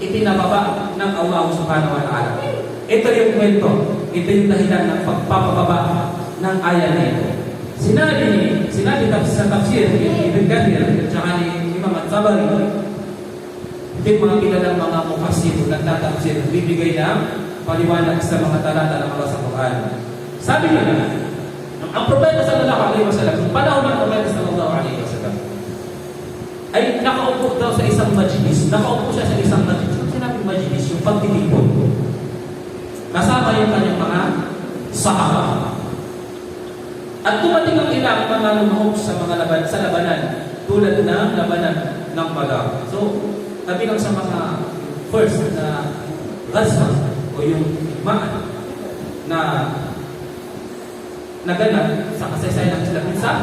itinababa ng Allah subhanahu wa ta'ala? Ito yung kwento. Ito yung dahilan ng pagpapababa ng ayat na ito. Sinabi sa tafsir ni Ibn Kathir at saka ni Imam At-Tabari, ito yung mga kilalang mga mufassir nagtatafsir, bibigay ng paliwanag sa mga talata ng Allah sa Quran. Sabi nila, ang Propeta sallallahu alaihi wasallam, yung panahon ng Propeta sallallahu alaihi wasallam, ay nakaupo daw sa isang majlis. Nakaupo siya sa isang majlis. Sinabi majlis, yung pagtitipon. Kasama yung kanyang mga sahaba. At tumating ang ilang mga lumahok sa mga labanan, tulad ng labanan ng Badar. So, kabilang sa mga first na ghazwa o yung igmaan na naganap sa kasaysayan ng Islam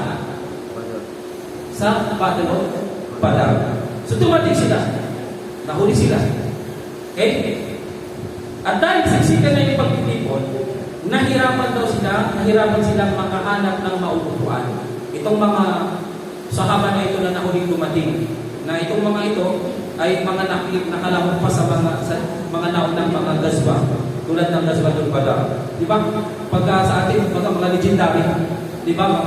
sa Battle of Badar. So, tumating sila. Nahuli sila. Okay? At dahil siksikan na yung pagtitipon, nahirapan silang makahanap ng mauupuan. Itong mga sahaba na ito na nahuling dumating, na itong mga ito ay mga nakalahok pa sa mga naunang mga gazwa, tulad ng gazwa ng Badar. Di ba? Pagka sa atin, mga legendary, di ba?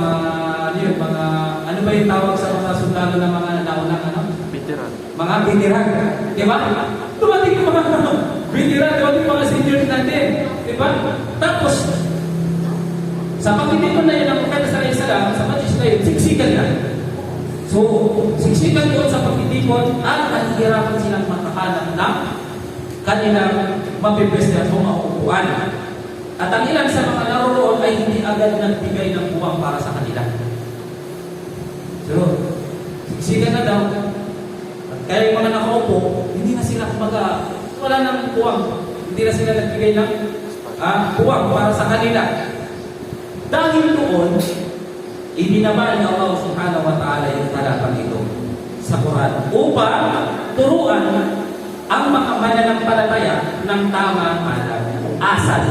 Ano ba yung tawag sa mga sundalo ng mga naunang veteran? Mga veteran. Di ba? Dumating yung mga veteran, dumating mga seniors natin. Di ba? Tapos, sa pagtitipon na yun ang Propeta sallallahu alaihi wasallam, sa majlis na yun, siksikan na. So, siksikan yun sa pagtitipon at nahihirapan silang makahanap ng kanilang mapipwestihan o mauupuan. At ang ilan sa mga naroroon ay hindi agad nagbigay ng buwang para sa kanila. So, siksikan na daw. At kaya yung mga nakaupo, hindi na sila wala nang buwang. Hindi na sila nagbigay ng buwang para sa kanila. Dahil doon, ibinaba ni Allah subhanahu wa ta'ala yung talatang ito sa Quran upang turuan ang mga mananampalataya ng tama asal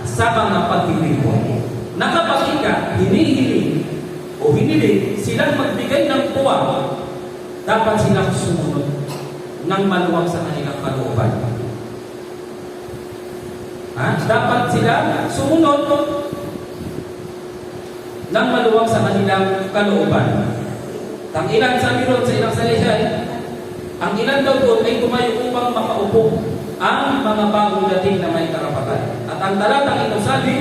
sa mga pagtitipon. Na kapag hinihili silang magbigay ng buwang, dapat silang sumunod ng maluwag sa kanilang kalooban. Dapat sila sumunod ng maluwag sa kanilang kalooban. Ang ilan sabi doon sa ilang salaysay, ang ilan daw doon ay tumayo upang makaupo ang mga bagong dating na may karapatan. At ang talatang ito sabi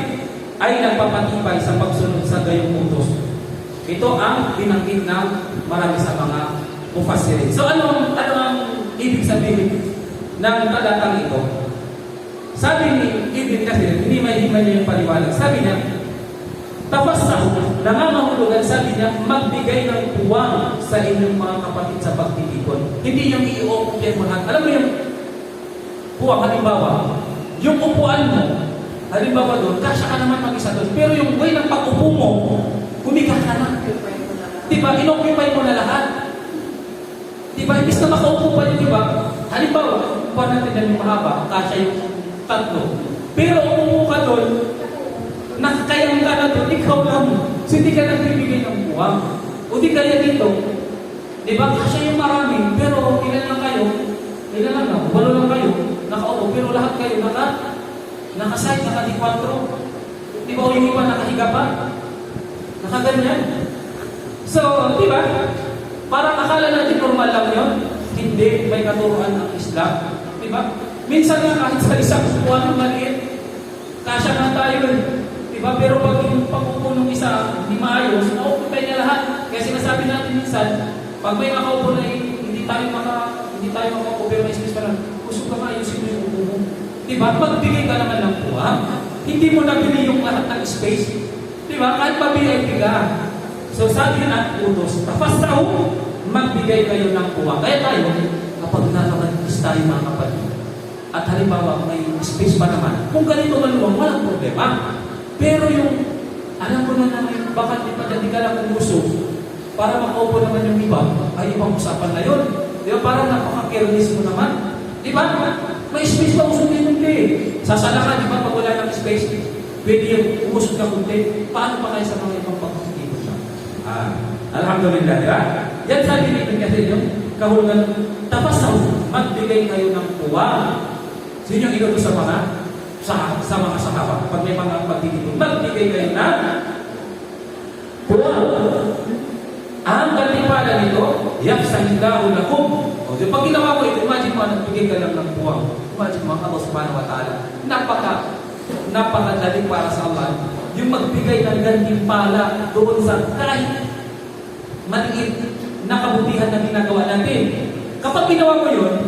ay nagpapatibay sa pagsunod sa gayong utos. Ito ang binanggit ng marami sa mga mufassirin. So ano ang ibig sabihin ng talatang ito? Sabi ni Ibn Kathir, hindi mahihimay niya yung paliwanag. Sabi niya, tafassahu, nangangahulugan, sabi niya, magbigay ng puwang sa inyong mga kapatid sa pagtitipon. Hindi yung i-upuan mo lahat. Alam mo yung puwang, halimbawa, yung upuan mo, halimbawa doon, kasya ka naman mag-isa doon. Pero yung way ng pag-upo mo, humiga ka na. Diba? Inoccupy mo na lahat. Diba? Imbis na makaupo pa yun, diba? Halimbawa, upuan natin na yung mahaba, kasya yung tatlo. Pero umupo ka doon, nakakayang ka na doon, ikaw lang. So hindi ka nagbibigay ng puwang. O di kaya dito, di ba, kasi yung marami, pero ilan lang kayo, ilan lang na, 8 lang kayo, nakaupo, pero lahat kayo nakasite, nakadi-4. Di ba, o yung iba nakahiga pa? Nakaganyan. So, di ba, parang akala natin normal lang yun. Hindi, may katuruan ang Islam. Di ba? Minsan nga kahit sa isang upuan ng maliit, kasya nga tayo eh. Diba? Pero pag yung pag-upo ng isa, hindi maayos, naupo tayo niya lahat. Kaya sinasabi natin minsan, pag may nakaupo na hindi tayo makaupo, pero may space pa lang, gusto ka maayusin mo yung upo mo. Diba? Magbigay ka naman ng puwang. Hindi mo nabili yung lahat ng space. Diba? Kahit pa-VIP ka. So sabi na utos, tafastaw, magbigay kayo ng puwang. Kaya tayo, kapag nakapagpis tayo mga kapatid, at halimbawa may space pa naman, kung ganito maluwang, walang problema. Pero yung, alam ko na naman, baka di ka lang umuso, para makaupo naman yung iba, ay ibang usapan na yun. Di ba? Parang napaka-careless mo naman. Di ba? May space pa, usog din kunti. Sasala ka, di ba? Pag wala ng space, pwede yung umusog ka kunti. Paano pa kayo sa mga ibang pagkakikot siya? Alhamdulillah, di ba? Yan sabi nito kasi yung kahulugan, tapasaw, magbigay kayo ng puwa. Sino yung ikaw sa mga sahaba? Pag may mga pagtitipon, magbigay kayo na puwa. Ang gantimpala nito, yafsahillahu lakum. O, pag ginawa mo ito, imagine mo, nagbigay ka lang ng puwa. Imagine mo, Allah subhanahu wa ta'ala, napakadali para sa Allah. Yung magbigay ng gantimpala doon sa kahit maliit na kabutihan na ginagawa natin. Kapag ginawa mo yun,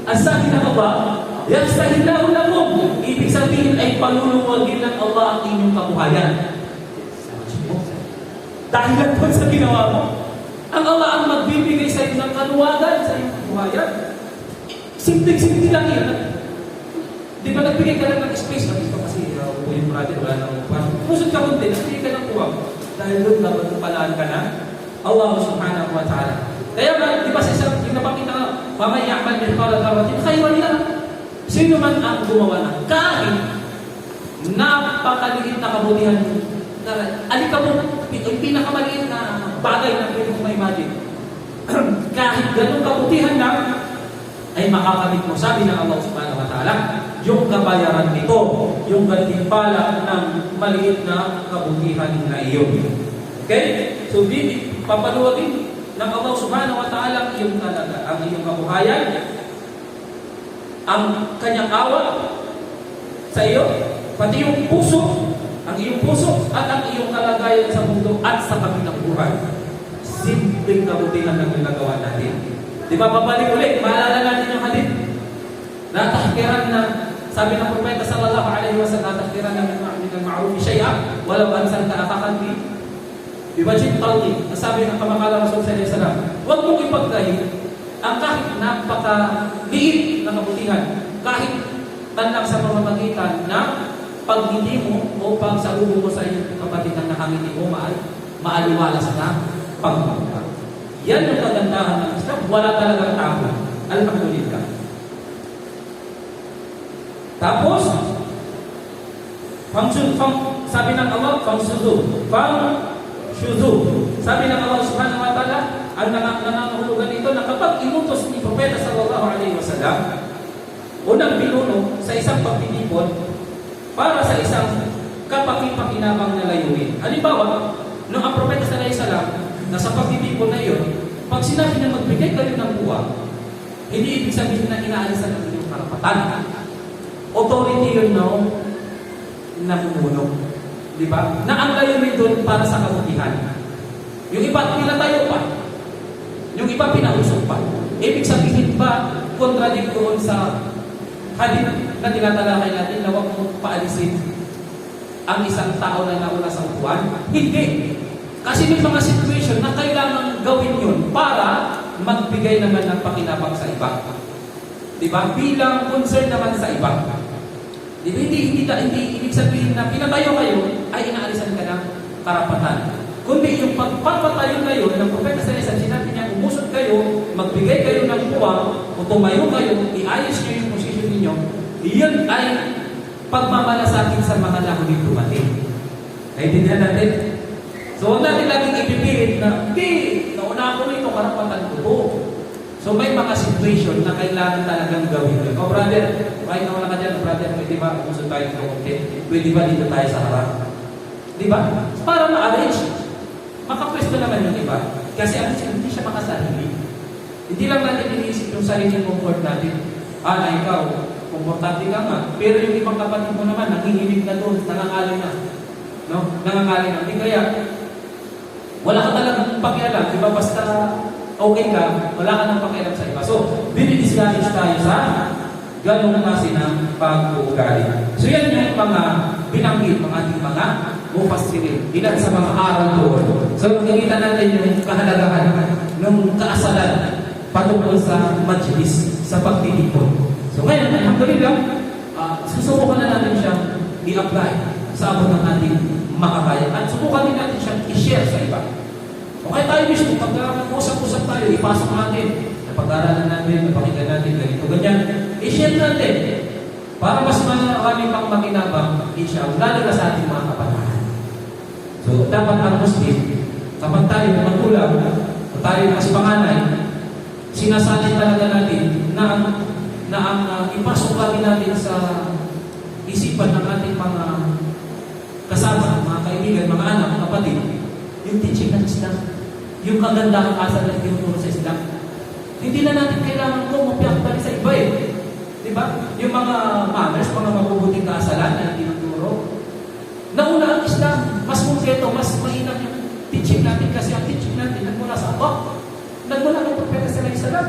ang sabi na ba, yafsahillahu lakum. Ibig sabihin ay paluluwagin ng Allah ang inyong kabuhayan. Dahil lang po sa ginawa mo, ang Allah ang magbibigay sa iyo ng kaluwagan sa iyong kabuhayan. Simple-simple lang yan. Di ba nagbigay ka lang ng space? Ito kasi yung project, wala nang upuan. Pusod ka kunti, nagbigay ka ng uwang. Dahil doon dapat palaan ka na Allah subhanahu wa ta'ala. Kaya ba, di ba sa isang, yung napakita nga, mamay ya'mal mithqala dharratin khayran yara. Sino man ang gumawa ng kahit napakaliit na kabutihan, alikabok, yung pinakamaliit na bagay na pwede mong ma-imagine. Kahit ganun kabutihan na, ay makakamit mo. Sabi ng Allah subhanahu wa ta'ala, yung kabayaran nito, yung gantimpala ng maliit na kabutihan na iyon. Okay? So, papaluwagin ng Allah subhanahu wa ta'ala ang iyong kabuhayan, ang kanyang awa sa iyo, pati yung puso, ang iyong puso at ang iyong kalagayan sa mundo at sa kabilang buhay. Simpleng kabutihan ng ginagawa natin. Di ba, babalik ulit, maalala natin yung hadith. Natahkiran na, sabi ng Propeta sallallahu alaihi wasallam, natahkiran na min al-ma'ruf shay'a walau ansalta akhakan bi wajhin talqi. Sabi ng kamakala Rasul sallallahu alaihi wasallam, huwag mong ipagdahil ang kahit napakaliit na kabutihan, kahit tanlang sa pamamagitan na pagngiti mo o pagsalubo mo sa iyong kapatid na nakangiti mo, maaliwalas na pagmamahal. Yan yung kagandahan ng Islam. Wala talagang tabo. Alhamdulillah. Tapos, sabi ng Allah, sabi ng Allah subhanahu wa ta'ala, ang nangangahulugan ito na kapag inutos ni Propeta sallallahu alaihi wasallam, unang binuno sa isang pagtitipon para sa isang kapakipakinabang na layunin. Halimbawa, nung ang Propeta sallallahu alaihi wasallam, nasa pagtitipon na iyon, pag sinabi na magbigay kayo ng buwa, hindi ibig sabihin na inaalisan ng inyong karapatan. Authority yun na namumuno. Di ba? Na ang layunin doon para sa kabutihan. Yung iba, pinatayo pa. Yung iba, pinausok pa. Ibig sabihin ba, kontradict doon sa hadith na tinatalakay natin na huwag mong paalisin ang isang tao na nauna sa upuan? Hindi. Kasi may mga situation na kailangan gawin yun para magbigay naman ng pakinabang sa iba. Diba? Bilang concern naman sa iba. Diba? Hindi ibig sabihin na pinatayo kayo ay inaalisan ka ng karapatan. Kundi yung pagpapatayo kayo ng Propeta sa isang sinabi niya, umusot kayo, magbigay kayo ng puwang, o tumayo kayo, iayos niyo yung posisyon ninyo, iyon ay pagmamalasakit sa mga nahuling dumating. Naintindihan natin? So, huwag natin laging ipipilit na, hindi, nauna ako nito, karapatan ko po. So, may mga situation na kailangan talagang gawin. O, brother, kahit naman ka dyan, brother, pwede ba, gusto tayo ng konti? Pwede ba dito tayo sa harap? Di ba? Para ma-arrange. Makapwesto naman yung iba. Kasi hindi siya makasarili. Hindi lang natin iniisip yung sariling comfort natin. Na ikaw, komportante ka nga. Pero yung ibang kapatid mo naman, nanginginig na doon, nangangaling na. No? Nangangaling na. Hindi kaya, wala ka talagang pakialam. Di ba? Basta okay ka, wala ka nang pakialam sa iba. So, dinidiscourage tayo sa ganong klase ng pag-uugali. So, yan yung mga binanggit ng ating mga mufassirin. Ilan sa mga aral doon. So, nakikita natin yung kahalagahan ng kaasalan patungkol sa majlis, sa pagtitipon. So, ngayon, alhamdulillah, susubukan na natin siyang i-apply sa abot ng ating makakaya. At subukan din natin siyang i-share sa iba. Okay tayo mismo, pag usap-usap tayo, ipasok natin, napag-aralan natin, napakinggan natin, ganito, ganyan, i-share natin para mas marami pang makinabang, inshallah, lalo na sa ating mga kapatahan. So, dapat ang Muslim, kapag tayo magulang, o tayo mas panganay, sinasalit talaga natin na ang ipasok lagi natin sa isipan ng ating mga kasama, mga kaibigan, mga anak, mga kapatid, yung teaching ng Islam, yung kagandahang asal na tinuturo sa Islam. Hindi na natin kailangan kumupyak pa rin sa iba eh. Diba? Yung mga manners, mga mabubuting kaasalan na tinuturo. Nauna ang Islam, mas konkreto, mas mainam yung teaching natin kasi ang teaching natin nagmula sa Allah. Nagmula ng propeta sa Islam.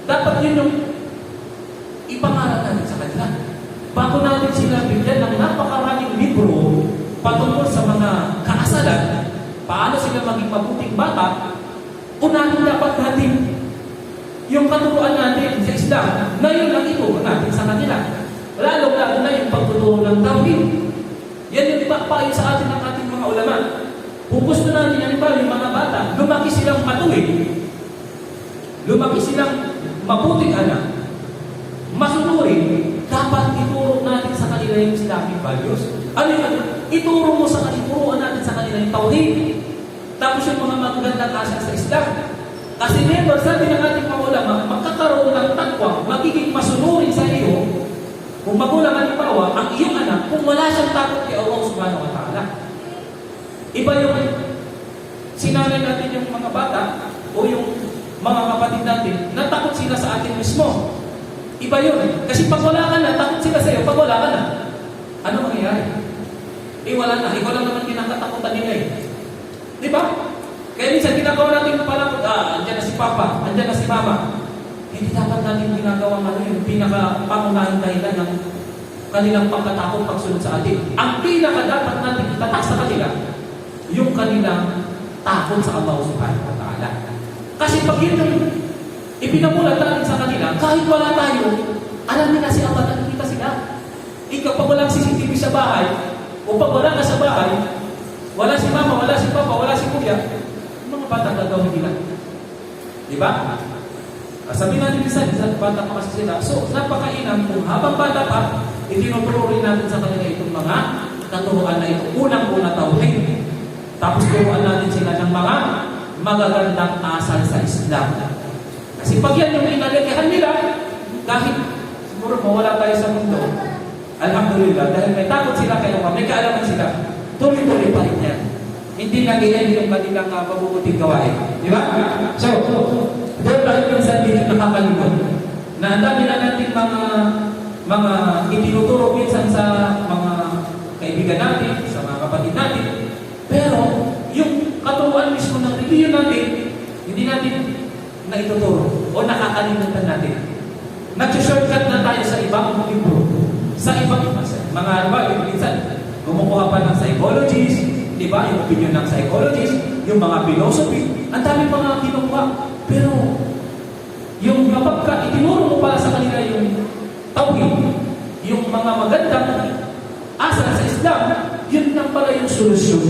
Dapat yun yung ipangaral natin sa kanila. Bago natin sila bigyan ng napakaraming libro patungkol sa mga kaasalan, paano sila maging mabuting bata, unahin dapat natin yung katuruan natin sa Islam na yun ang ituro natin sa kanila. Lalo-lalo na yung pagtuturo ng tawhid. Yan yung ipapayo sa atin ng ating mga ulama. Kung gusto natin yan ba, yung mga bata, lumaki silang matuwid, lumaki silang mabuting anak, masunurin, dapat ituro natin sa kanila yung Islamic values. Ano yun? Ituro mo sa kanila, turuan natin sa kanila yung tawhid. Tapos yung mga magagandang asal sa Islam. Kasi never, sabi ng ating mga ulama, magkakaroon ng takwa, magiging masunurin sa iyo, kung magulang halimbawa, ang iyong anak, kung wala siyang takot kay Allah subhanahu wa ta'ala. Iba yung sinanay natin yung mga bata, o yung mga kapatid natin, natakot sila sa atin mismo. Iba yun. Kasi pag wala ka na, takot sila sa iyo, pag wala ka na. Ano mangyayari? Wala na. Ikaw lang naman kinakatakutan nila eh. Di ba? Kaya minsan ginagawa natin pala, andyan na si Papa, andyan na si Mama. Hindi dapat natin ginagawa yung pinaka-pangunahing dahilan ng kanilang pagkatakot pagsunod sa atin. Ang pinaka dapat natin itatak sa kanila, yung kanilang takot sa Allah subhanahu wa ta'ala. Kasi pag yun yung ipinamulat natin sa kanila, kahit wala tayo, alam nila si Allah, nakikita sila. Ikaw, pag walang CCTV sa bahay, o pag wala ka sa bahay, wala si Mama, wala si Papa, wala si Kuya, mga batang gagawin nila. Di ba? Sabi natin isa bata pa kasi sila. So, napakainam kung habang bata pa, itinuturo rin natin sa kanila itong mga katuruan na ito. Unang-una tawhid. Tapos turuan natin sila ng mga magagandang asal sa Islam. Kasi pag yan yung inalikihan nila, kahit siguro mawala tayo sa mundo, alhamdulillah, dahil may takot sila kayo, may kaalaman sila, tuloy-tuloy pa rin yan. Hindi nag-iyan yung kanilang mabubuting gawain. Di ba? So, doon tayo minsan din nakakalimot na ang dami na natin mga itinuturo minsan sa mga kaibigan natin, sa mga kapatid natin. Pero, yung katuruan mismo ng religion natin, hindi natin na ituturo o nakakalimutan natin. Nag-shortcut na tayo sa ibang libro, sa ibang mga minsan, kumukuha pa ng psychologists, di ba? Yung opinion ng psychologist, yung mga philosophy, ang dami pa nga kinukuha. Pero, yung kapag ka, itinuro mo pala sa kanila yung tawhid, yung mga magandang asal sa Islam, yun lang pala yung solusyon.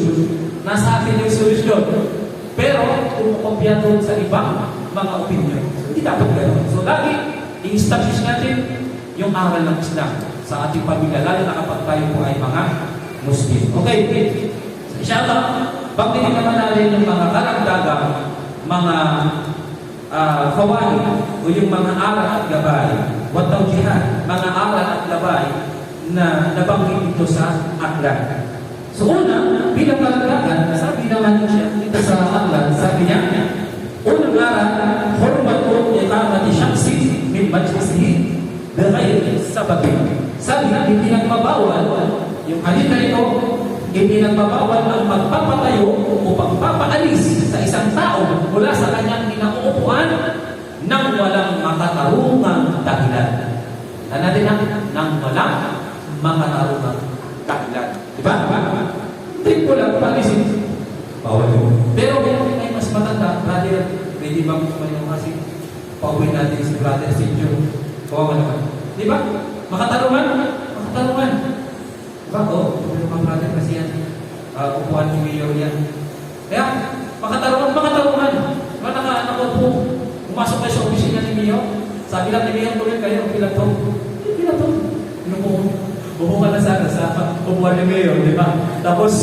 Nasa atin yung solusyon. Pero, kumukopya doon sa ibang mga opinion. Hindi dapat gano'n. So, lagi, i-establish natin yung aral ng Islam sa ating pamilya, lalo na kapag tayo po ay mga Muslim. Okay, Inshallah, banggitin naman natin yung mga karagdagang mga fawaid o yung mga aral at gabay, wat tawjihat, mga aral at gabay na nabanggit ito sa akhlak. So una, bilang karagdagan, sabi naman siya dito sa akhlak, sabi niya, unang aral, hurmatu iqamati shakhsi min majlisihi bighayri sababin. Sabi na, hindi nagmabawal yung halina ito, hindi nagmabawal ang magpapatayo o pagpapaalis sa isang tao mula sa kanyang kinauupuan nang walang makatarungang dahilan. Natin nang walang makatarungang dahilan. Diba? Trip ko lang, palisin. Bawal yun. Pero may mas matanda, brother, pwede ba mo yung kasi pauwi natin si brother Sinjo. Kawawa naman. Diba? Makatarungan? Makatarungan. Diba? Yung mga brother kasi yan, upuan ni Mayor yan. Kaya, makatarungan. Diba nakaupo, pumasok kayo sa opisina ni Mayor, sabi lang ni Mayor, tuloy kayo, pilang to. Bubukan na sana sa upuan ni Mayor, di ba? Tapos,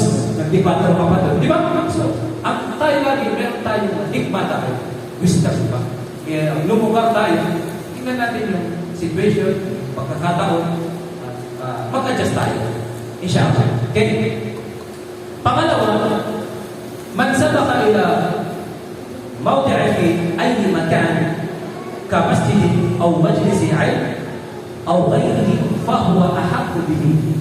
nagdipatro ka pa doon. Di ba? So, tayo lagi, meron tayo hikmat tayo. Wisdom, di ba? Kaya, lumugar tayo, tingnan natin yung situation, pagkakataon, mag-adjust tayo. Inshallah. Okay? Pangalawa, man sabaka ila mawdi'i fi ayyi makan ka masjid aw majlis 'ilm aw ghayrihi fa huwa ahaqqu bihi.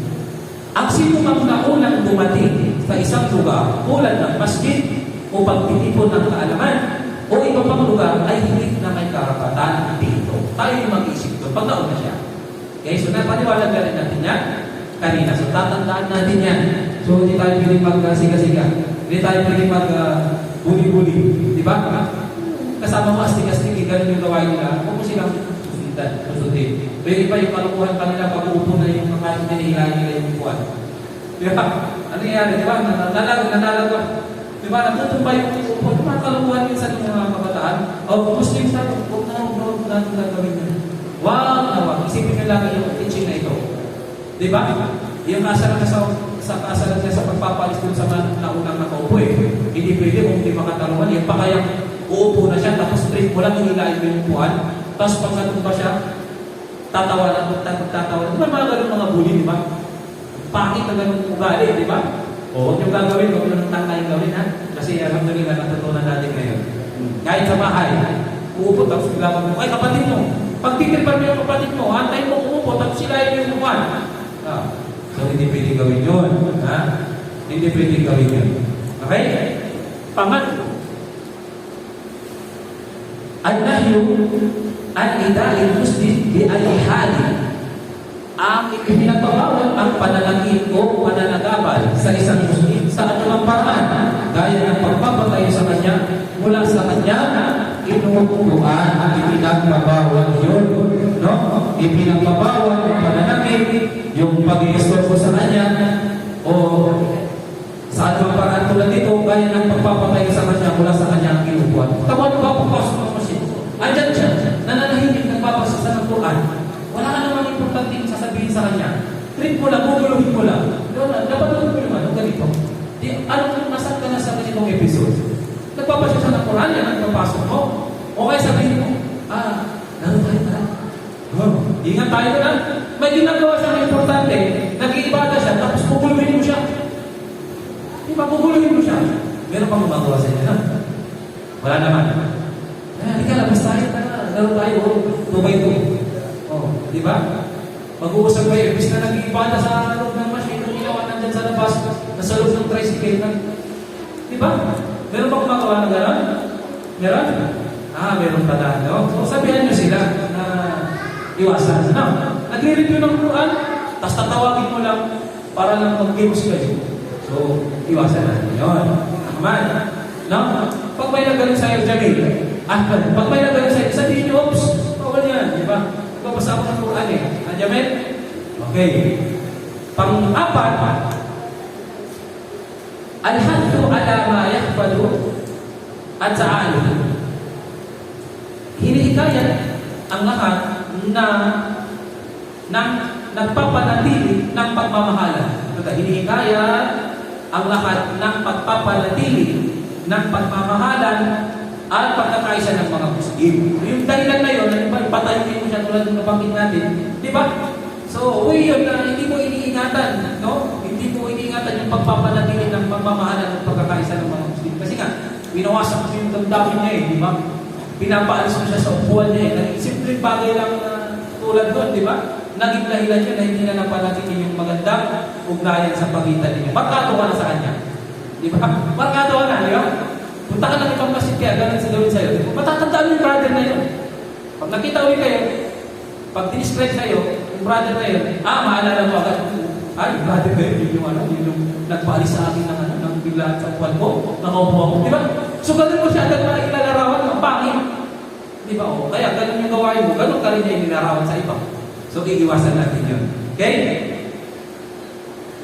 Ang sino mang naunang dumating sa isang lugar tulad ng masjid o pagtitipon ng kaalaman o iba pang lugar ay hindi na may karapatan dito. Tayo yung mag-isip doon pag nauna siya. Okay, so napaniwalag na rin natin yan kanina. So, tatandaan natin yan. So, hindi tayo piling mag-siga-siga. Hindi tayo piling mag-buli-buli. Di ba? Kasama mo astig-astig, ganun yung gawain nila. Huwag mo silang susundin. Pero iba yung kalukuhan kanila pag-uupo na yung mga hinihilahin nila yung buwan. Di ba? Ano nangyari? Di ba? Nanalaga. Di ba? Natutumba yung uupo. Yung mga kalukuhan minsan ng mga kabataan. O, Muslim sa ito. Huwag na gagawin nyo. Wag. Isipin nyo lang yung teaching na ito. Di ba? Yung kasalan na kasalan niya sa pagpapalis dun sa naunang nakaupo eh. Hindi pwede kung hindi makatarungan. Yung pa kaya uupo na siya, tapos straight mo lang hinilain mo yung upuan. Tapos pag natumba siya, tatawa lang. Di ba mga ganun mga bully, di ba? Pangit na ganun ugali, di ba? O, huwag yung gagawin, huwag yung tangkain gawin, ha? Kasi alhamdulillah natutunan natin ngayon. Kahit sa bahay, uupo, tapos bigla mo, ay kapatid mo, pag titirpan mo yung kapatid mo, antay mo uupo, tapos silayin mo yung upuan. So, hindi pwede gawin yun. Ha? Hindi pwede gawin yun. Okay? Pangatlo, an-nahyu an-ida'il muslim bi-al-hali. Ang ipinagbawal ang pananakit o pananagabal sa isang muslim sa anumang paraan, gaya ng pagpapatayo sa kanya mula sa kanya inuupuan ang ipinagbawal yun. No? Ipinagbawal ang pananakit, yung pag-iistorbo sa kanya, o sa anumang paraan tulad dito, gaya ng pagpapatayo sa kanya mula sa kanya inuupuan. Tama ba papasok ng masjid? Andyan siya, nananahimik nagbabasa sa ng Quran. Wala ka namang importanteng sasabihin sa kanya. Trip mo lang, guguluhin mo lang. Dapat mo naman, ganito. Anong nasaan ka na sa ganitong episode? Nagpapasok siya ng Quran, yan ang napasok mo. O kaya sabihin mo, laro tayo na. Ingat tayo na. May ginagawa siya na importante, nag-iibada siya, tapos guguluhin mo siya. Di ba, guguluhin mo siya? Meron pang gumagawa sa inyo na. Wala naman. Hindi ka, labas tayo na. Laro tayo, 2x2. Di ba? Mag-uusap kayo, ibig na nag-iibada sa loob ng machine, ang ginawa nandyan sa labas, nasa loob ng tricycle na. Di ba? Meron ba kumagawa na gano'n? Meron? Meron pala. No? So, sabihan nyo sila na iwasan. No? Nag-review ng Quran, tapos tatawagin mo lang para lang mag-games kayo. So, iwasan natin yun. Naman. No? Pag may nagaling sa'yo, Jamil, pag may nagaling sa'yo, sabihin nyo, oops, bawal yan. Di ba? Babasa ako ng Quran eh. Jamil? Okay. Pang-apat, al-haddu ala ma yahfadu at sa'ali. Hinihikayat ang lahat na nagpapanatili ng pagmamahalan. Hinihikayat ang lahat ng pagpapanatili ng pagmamahalan at pagkakaisa ng mga Muslim. Yung dahilan na yun, patayin mo siya tulad ng nabanggit natin, di ba? So, yun na hindi mo iniingatan, no? Hindi mo iniingatan yung pagpapanatili ng pagmamahalan at pagkakaisa ng mga Muslim. Kasi nga, binawasan mo yung damdamin niya di ba? Pinapaalis mo siya sa upuan niya Naging simpleng bagay lang tulad doon, di ba? Naging dahilan niya na hindi na napanatili yung magandang ugnayan sa pagitan ninyo. Markado ka na sa kanya. Di ba? Markado ka na, di ba? Punta ka lang ibang masjid kaya ganun sa gawin sa'yo. Matatandaan mo yung brother na yun. Pag nakita ulit kayo, pag diniscret sa'yo, yung brother na yun, maalala mo agad. Ay, brother na yun yung nagpaalis sa akin ng biglaan sa upuan ko, nakaupo ako. Di ba? So ganun mo siya agad na ilalarawan ng pangit. Di ba? Kaya ganun yung gawain mo, ganun ka rin niya inilarawan sa iba. So iiwasan natin yun. Okay?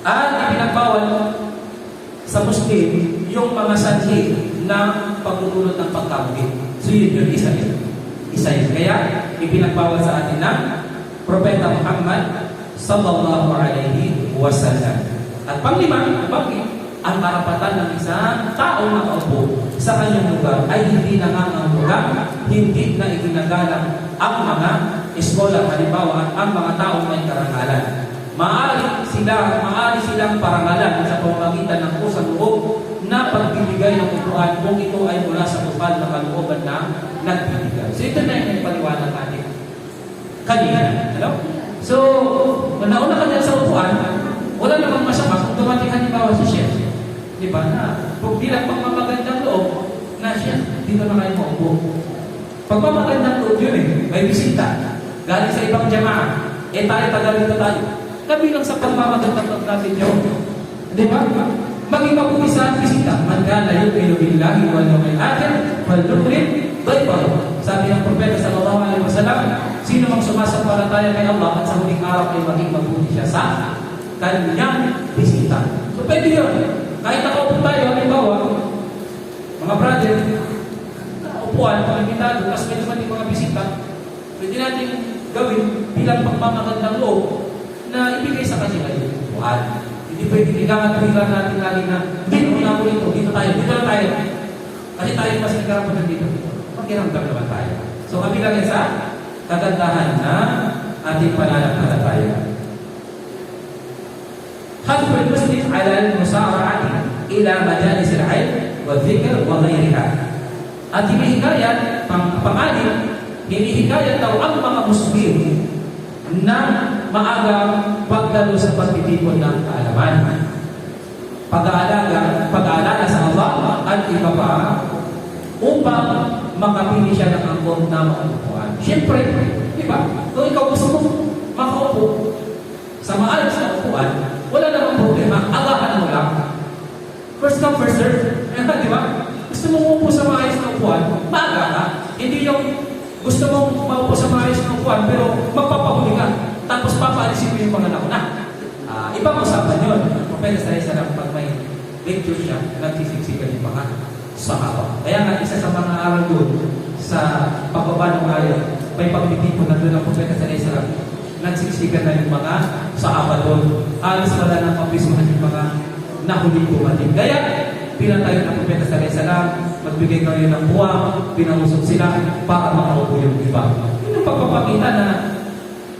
At ipinagbawal sa Muslim yung mga sanhi ng pagdudulot ng pagkabuti. So yun, isa yun. Isa yun. Kaya ipinagbawal sa atin ng Propeta Muhammad sallallahu alaihi wasallam. At panglima, ang karapatan ng isang tao na kaupo sa kanyang lugar ay hindi nangangahulugan, hindi na iginagalang ang mga eskola, halimbawa, ang mga taong may karangalan. Maaari silang parangalan sa pamamagitan ng kusang loob na pagbibigay ng upuan kung ito ay mula sa tupad na kalooban na nagbibigay. So ito na yung paliwanag natin kanina. Hello? So, nauna ka dyan sa upuan, wala namang masama kung dumating halimbawa si chef. Di ba na? Kung bilang pagmamagandang loob, na chef, dito na kayo maupo. Pagmamagandang loob yun may bisita. Galing sa ibang jamaah. Tayo tayo. Kabilang sa pagmamagandang loob natin yun. Di ba? Maging mabuti sa bisita. Man kana yu'minu billahi wal yawmil akhir wal yukrim dayfahu. Sabi ng Propeta sallallahu alaihi wasallam, sino mang sumasampalataya kay Allah at sa huling araw ay maging mabuti siya sa kanyang bisita. So pwede yun. Kahit nakaupo tayo, halimbawa, mga brother, upuan, pangitado, mas may naman yung mga bisita, pwede natin gawin bilang pagmamagandang loob na ibigay sa kanila yung upuan. Hindi pwede ikakatuwilan natin lagi na, hindi, una ko dito na tayo. Kasi tayo mas nagkarapan dito. Magkiramdam naman tayo. So kami lang yan sa kagandahan na ating pananampalataya. حث المسلم على المسارعة إلى مجالس العلم والذكر وغيرها. At hinihikayat, pang-anim, hinihikayat daw ang mga Muslim na maagang pagdalo sa pagtitipon ng kaalaman. Pag-aalala sa Allah at iba pa upang makapili siya ng angkong na maupuan. Siyempre, di ba? Kung ikaw gusto mo makaupo sa maalas na upuan, wala namang problema. Agahan mo lang. First come, first serve. Di ba? Gusto mong umupo sa maayos na upuan, maaga ka. Hindi yung gusto mong maupo sa maayos na upuan, pero magpapahuli ka. Tapos papaalisin mo yung mga nauna. Ibang usapan yun. Propeta sa isa lang pag may lecture siya, nagsisiksikan yung mga sahaba. Kaya nga, isa sa mga aral doon sa pagbaba ng ayat, may pagtitipon na doon ang Propeta sa isa lang. Nagsiksikan na yung mga sahaba doon. Alas wala ng pabismahan yung mga nahuling bumating. Kaya, pinatayo ng Propeta sa Salam, magbigay kayo ng buwang, pinausok sila para makaupo yung iba. Yun ang pagpapakita na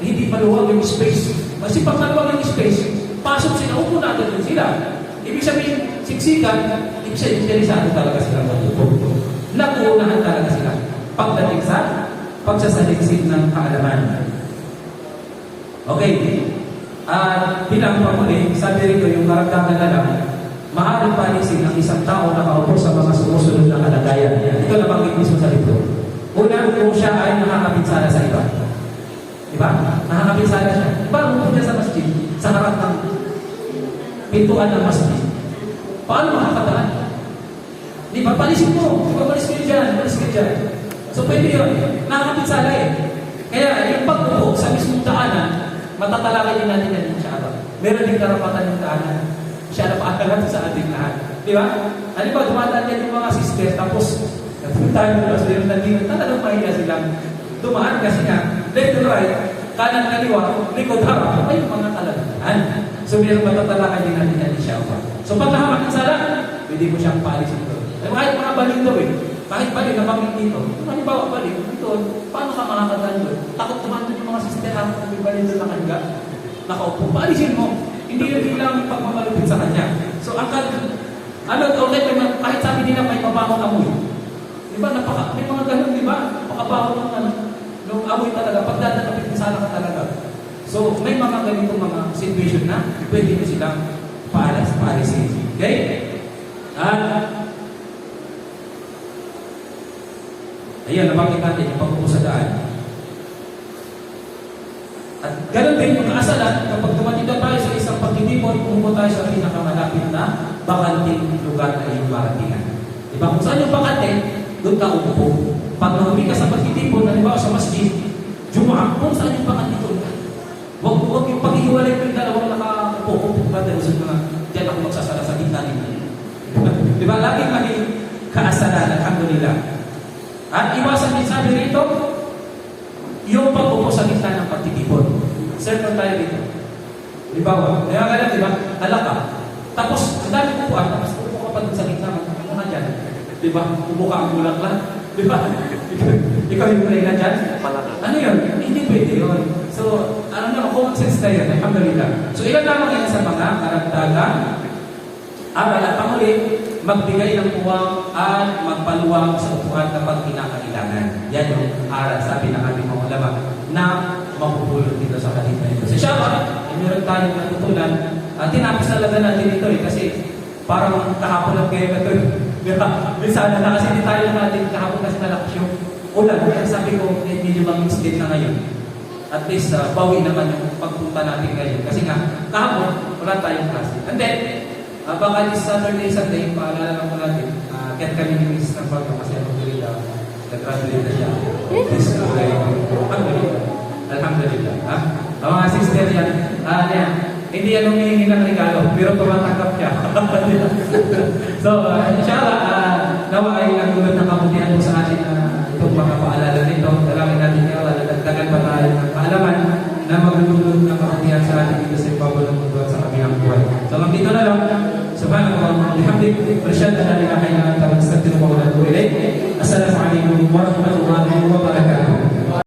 hindi maluwag yung space. Kasi pag maluwag yung space, pasok sila, upo na agad sila. Ibig sabihin, siksikan, ibig sabihin, interesado talaga sila matuto. Nakuunahan talaga sila pagdating sa pagsasaliksik ng kaalaman. Okay. Bilang pamuli, sabi rito yung karagdagan na lang, maaaring palisin ang isang tao na kaupo sa mga sumusunod na kalagayan. Ito na banggit mismo sa libro. Una, kung siya ay nakakapinsala sa iba. Diba? Nakakapinsala siya. Diba, umupo niya sa masjid, sa harap ng pintuan ng masjid. Paano makakadaan? Diba, palisin mo. Diba, palis kayo dyan. So, pwede yun. Nakakapinsala Kaya, yung pag-upo sa mismong daanan, matatalakay din natin yan siya ba? Meron din karapatan yung daanan. Siya na paakalat sa ating lahat. Di ba? Ano ba, dumadaan yan yung mga sisters, tapos nagpuntahan mo kasi yung nandito, talagang mahiya silang dumaan kasi nga, left to right, kanan kaliwa, likod harap, ay mga talagyan. So, meron matatalakay din natin yan siya ba? So pag nahamak ng sala, pwede mo siyang paalisin doon. Eh, kahit mga balik daw eh. Kahit balik na pamit dito. Kung halimbawa balik, doon, paano ka makakadaan doon? Takot naman doon yung mga sister kung may balik doon nakahiga. Nakaupo, paalisin mo. Hindi yun lang pagmamalupit sa kanya. So ang okay, kahit sabi nila may mabawang amoy. Diba, may mga ganun, diba? Makabaho ng amoy talaga. Pag dadalapit ng sala ka talaga. So, may mga ganitong mga situation na pwede mo silang paalisin. Okay? Ayan, nabanggit natin yung pagpupo sa daan. At ganun din mga asalan, kapag dumating na tayo sa isang pagtitipon, pumunta tayo sa pinakamalapit na bakanting lugar na iyong baratingan. Diba? Kung saan yung bakante, doon ka umupo. Pag nahuli ka sa pagtitipon, halimbawa sa masjid, Jumaa, kung saan yung bakante doon ka? Huwag yung pag-iwalay ko yung dalawang nakaupo. Ba, dahil sa mga, diyan ako magsasala sa gitna nila. Diba? Laging may kaasalan, alhamdulillah. At iwasan din sabi rito, yung pag-upo sa gitna ng pagtitipon. Circle tayo rito. Halimbawa, kaya nga lang, diba? Halaka. Tapos, ang dami upuan, tapos upo ka pa dun sa gitna, ano nga dyan? Diba? Upo ka ang bulak lang. Diba? Ikaw yung kulay na dyan? Ano yun? Hindi pwede yun. So, ano naman, common sense na yun. Alhamdulillah. So, ilan lamang yan sa mga karagdagan. Aral at panguli, magbigay ng puwang at magpaluwang sa upuan kapag kinakailangan. Yan yung aral, sabi ng ating mga ulama, na mapupulot dito sa hadith na ito. Sa Shawwal, meron tayong natutunan. Tinapos talaga natin ito kasi parang kahapon lang kayo ito. Minsan na kasi hindi tayo natin kahapon kasi nalakas yung ulan. Kaya sabi ko, medyo mang-mix din na ngayon. At least, bawi naman yung pagpunta natin ngayon. Kasi nga, kahapon, wala tayong klase. And then, baka this Saturday, Sunday, paalala lang po natin, kahit kami ni Mrs. ng program kasi alhamdulillah, nag-graduate na siya. Alhamdulillah. Ang mga sister yan, hindi yan humihingi ng regalo, pero tumatanggap siya. So, inshallah, nawa ay nagulot ng kabutihan po sa atin itong mga paalala nito. Dalangin natin niya, dagdagan pa tayo ng kaalaman na maglulunod ng kabutihan sa atin dito sa ibabaw ng mundo at sa kabilang buhay. So, dito na lang. Subhanallah, alhamdulillah, bersyad na